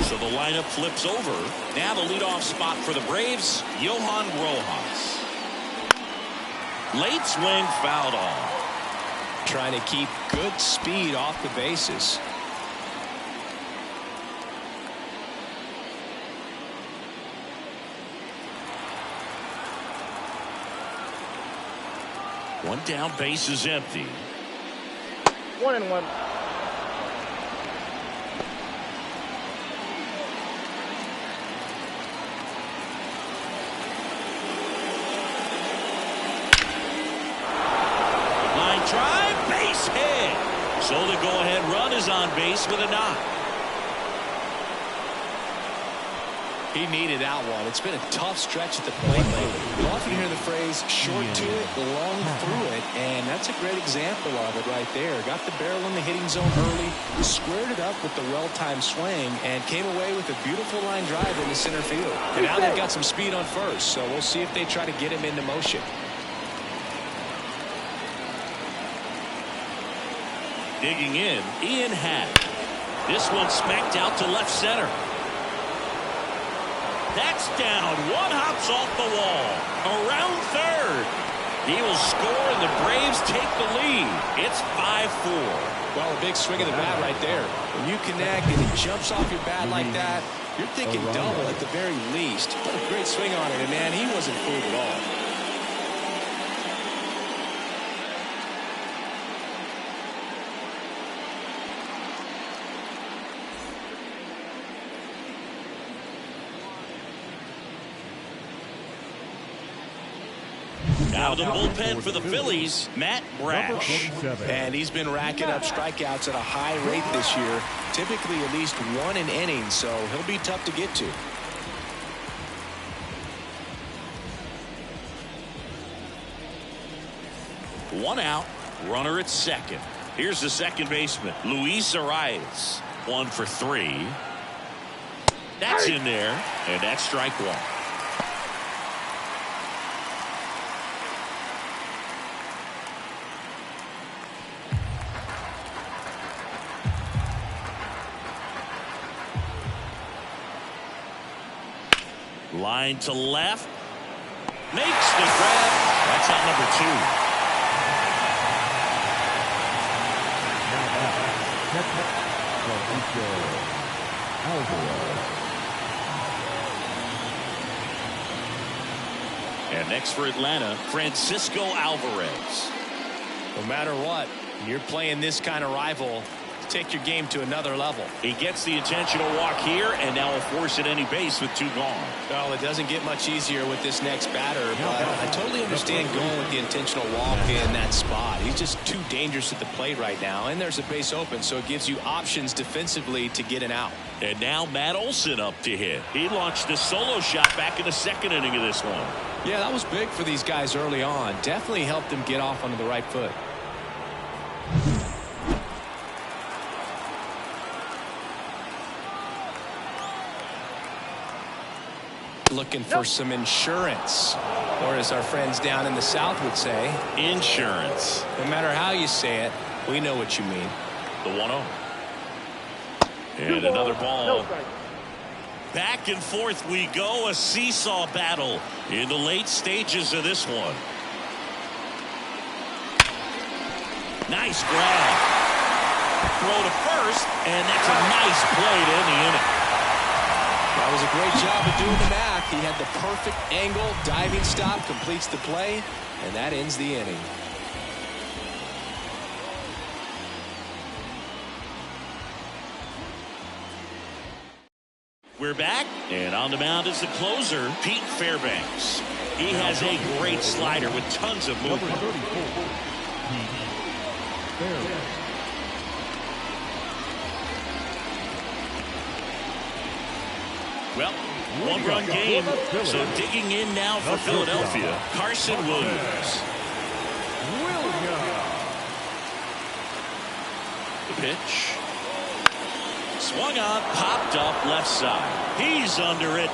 So the lineup flips over. Now the leadoff spot for the Braves, Johan Rojas. Late swing, fouled off. Trying to keep good speed off the bases. One down, base is empty. 1-1. Drive, base hit. So the go-ahead run is on base with a knock. He needed that one. It's been a tough stretch at the plate lately. You often hear the phrase short to it, long through it, and that's a great example of it right there. Got the barrel in the hitting zone early, squared it up with the well-timed swing, and came away with a beautiful line drive into center field. And now they've got some speed on first, so we'll see if they try to get him into motion. Digging in, Ian Happ. This one smacked out to left center. That's down. One hops off the wall. Around third. He will score, and the Braves take the lead. It's 5-4. Well, a big swing of the bat right there. When you connect and it jumps off your bat like that, you're thinking double at the very least. What a great swing on it, and man, he wasn't fooled at all. Now the bullpen for the Phillies, Matt Brash. And he's been racking up strikeouts at a high rate this year, typically at least 1 an inning, so he'll be tough to get to. One out, runner at second. Here's the second baseman, Luis Arias. 1 for 3. That's in there, and that's strike one. Line to left. Makes the grab. That's out number 2. And next for Atlanta, Francisco Alvarez. No matter what, you're playing this kind of rival, take your game to another level. He gets the intentional walk here, and now will force at any base with 2 gone. Well, it doesn't get much easier with this next batter, but I totally understand going with the intentional walk in that spot. He's just too dangerous at the plate right now, and there's a base open, so it gives you options defensively to get an out. And now Matt Olson up to hit. He launched a solo shot back in the second inning of this one. Yeah, that was big for these guys early on. Definitely helped them get off onto the right foot. Looking for some insurance, or as our friends down in the South would say, insurance. No matter how you say it, we know what you mean. The 1-0. And another ball. Back and forth we go, a seesaw battle in the late stages of this one. Nice grab. Throw to first, and that's a nice play to end the inning. That was a great job of doing the math. He had the perfect angle, diving stop, completes the play, and that ends the inning. We're back, and on the mound is the closer, Pete Fairbanks. He has a great slider with tons of movement. Number 34, Pete Fairbanks. Well, 1-run game, so digging in now for Philadelphia, Carson Williams. The pitch. Swung on, popped up left side. He's under it.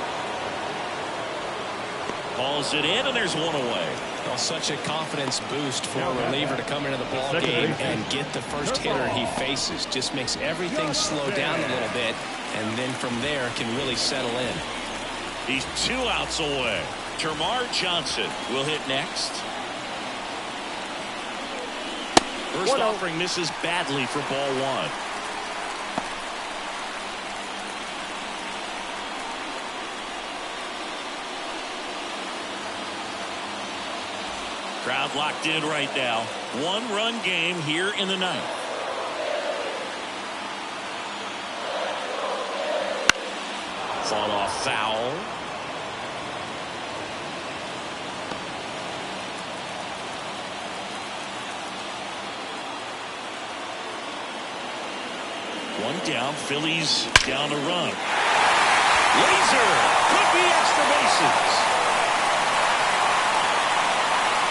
Hauls it in, and there's one away. Well, such a confidence boost for a reliever to come into the ball game and get the first hitter he faces. Just makes everything slow down a little bit, and then from there can really settle in. He's 2 outs away. Termarr Johnson will hit next. First offering misses badly for ball 1. Crowd locked in right now. 1-run game here in the 9th. Fought off foul. One down. Phillies down a run. Laser could be extra bases.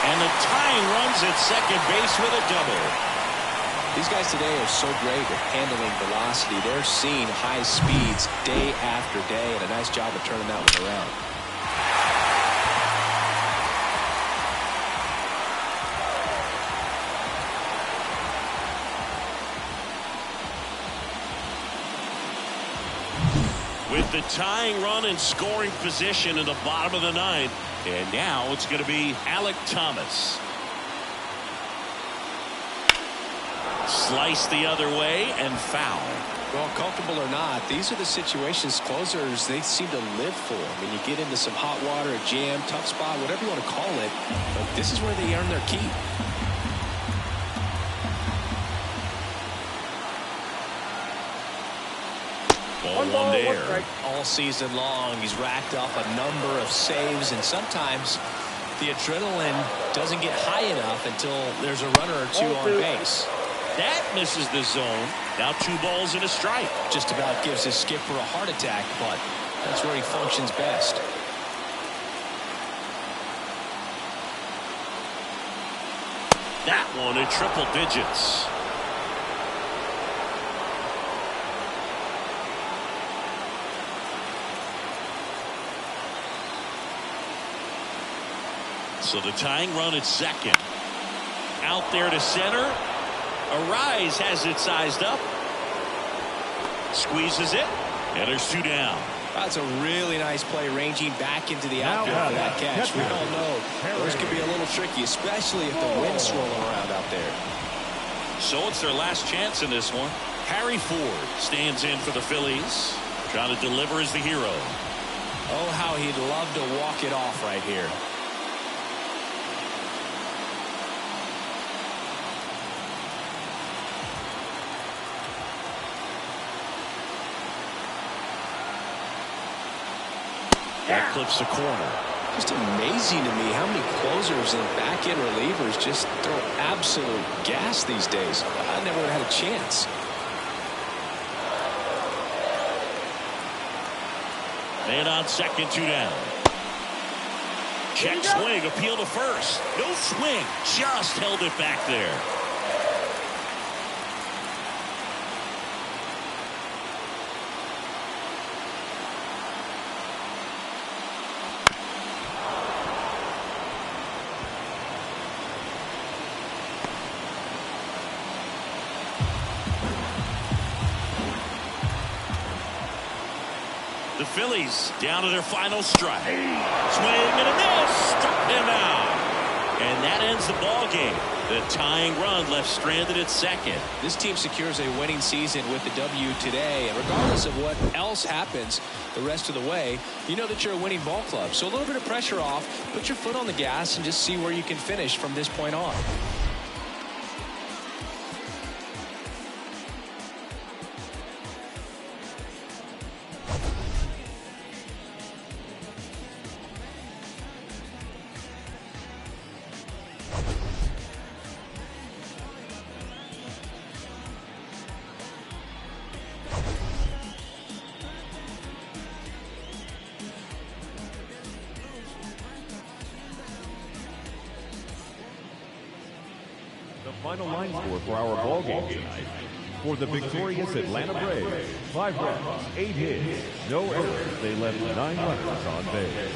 And the tying runs at second base with a double. These guys today are so great at handling velocity. They're seeing high speeds day after day, and a nice job of turning that one around. With the tying run in scoring position in the bottom of the 9th. And now it's going to be Alek Thomas. Slice the other way and foul. Well, comfortable or not, these are the situations closers they seem to live for. I mean, you get into some hot water, a jam, tough spot, whatever you want to call it, but this is where they earn their keep. Ball 1 there. All season long, he's racked up a number of saves, and sometimes the adrenaline doesn't get high enough until there's a runner or 2 on base. That misses the zone. Now 2 balls and a strike. Just about gives his skipper a heart attack, but that's where he functions best. That one in triple digits. So the tying run at second. Out there to center. Arise has it sized up. Squeezes it. And there's 2 down. That's a really nice play, ranging back into the outfield for that catch. We all know those could be a little tricky, especially if the wind's swirling around out there. So it's their last chance in this one. Harry Ford stands in for the Phillies. Trying to deliver as the hero. Oh, how he'd love to walk it off right here. That clips the corner. Just amazing to me how many closers and back-end relievers just throw absolute gas these days. I never would have had a chance. Man on second, 2 down. Check swing, appeal to first. No swing, just held it back there. The Phillies down to their final strike. Swing and a miss. Struck him out. And that ends the ball game. The tying run left stranded at second. This team secures a winning season with the W today. And regardless of what else happens the rest of the way, you know that you're a winning ball club. So a little bit of pressure off. Put your foot on the gas and just see where you can finish from this point on. The final line score for our ball game tonight. For the victorious Atlanta Braves, 5 runs, 8 hits, no errors. They left 9 runners on base.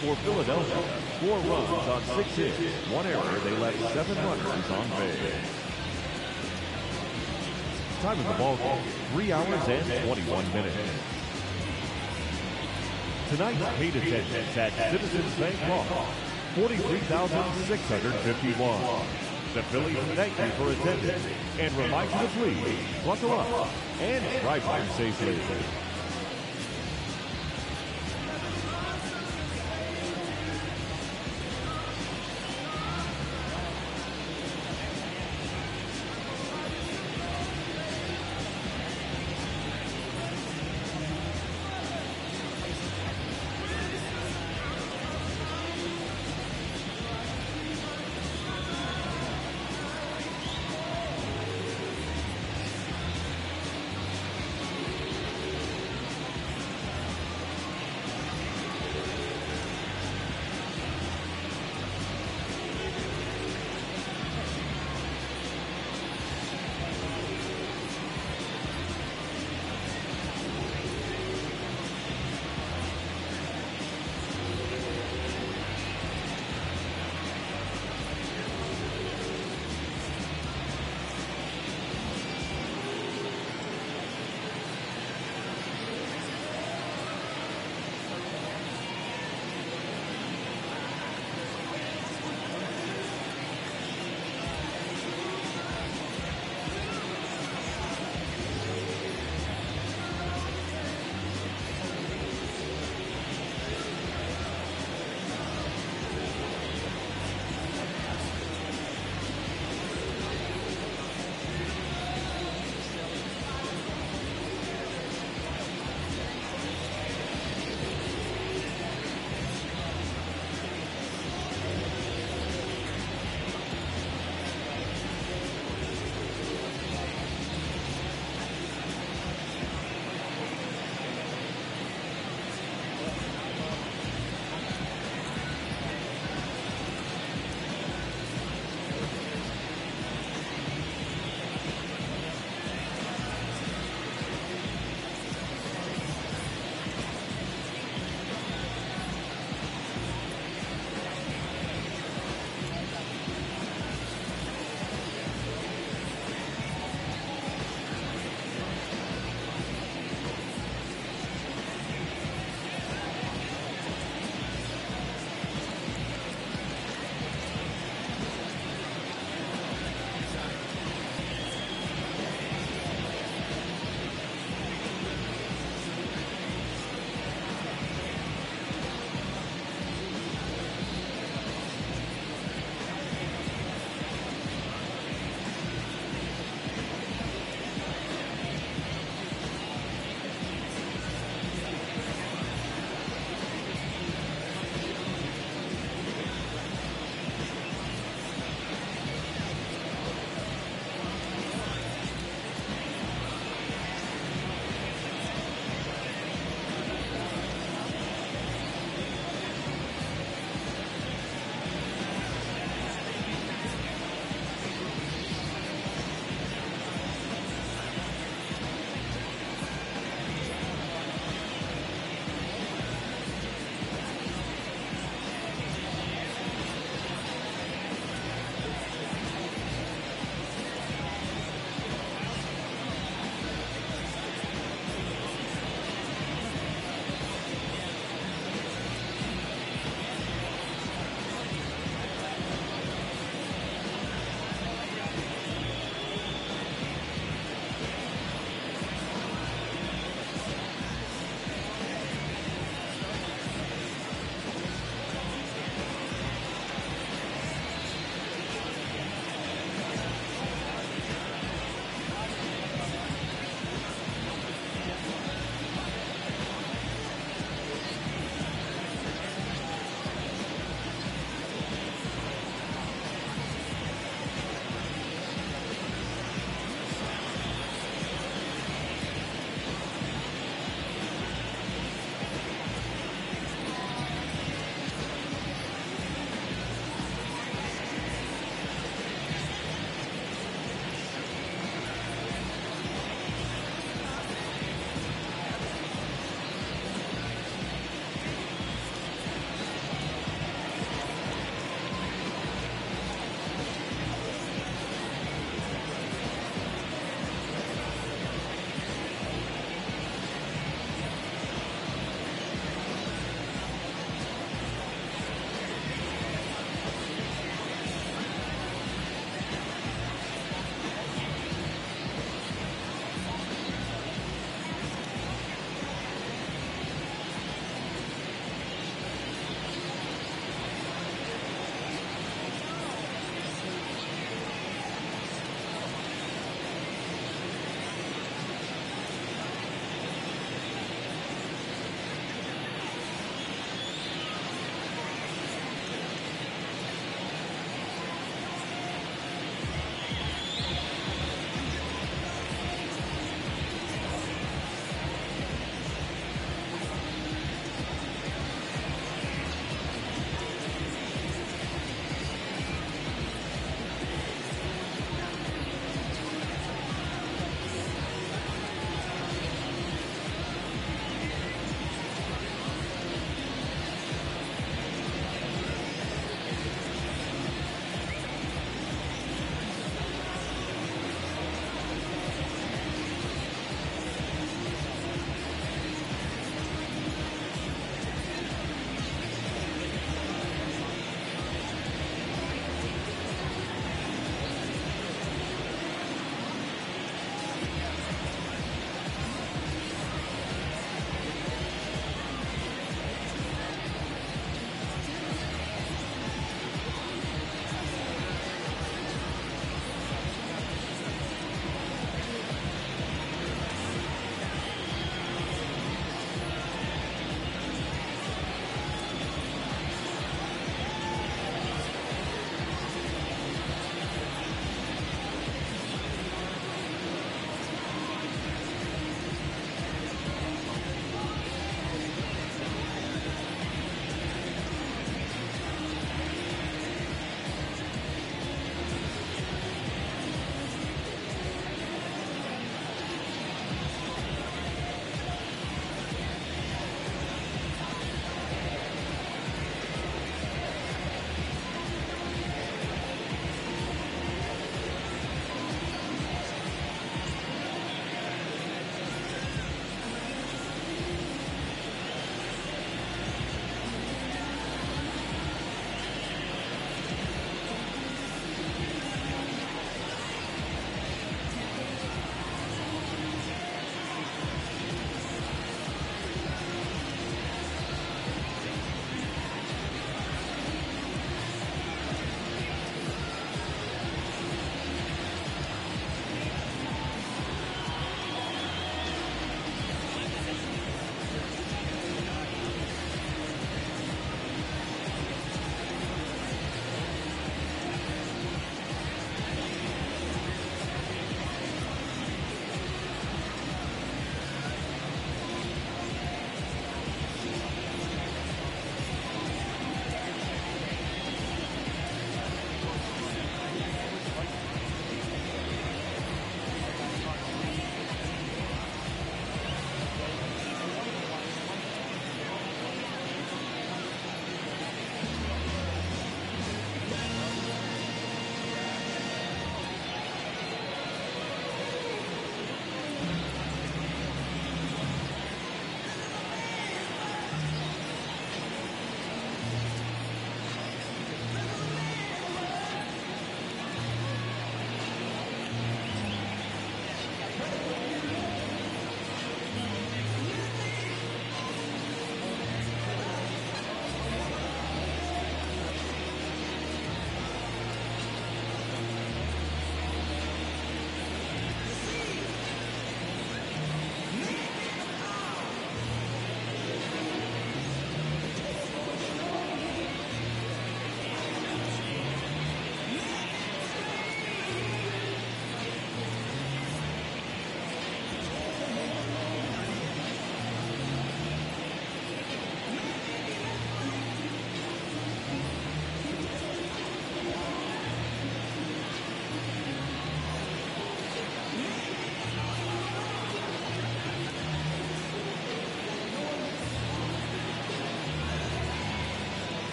For Philadelphia, 4 runs on 6 hits, 1 error. They left 7 runners on base. Time of the ball game, 3 hours and 21 minutes. Tonight's paid attendance at Citizens Bank Park, 43,651. The Phillies thank you for attending and remind you to please buckle up and drive home safely.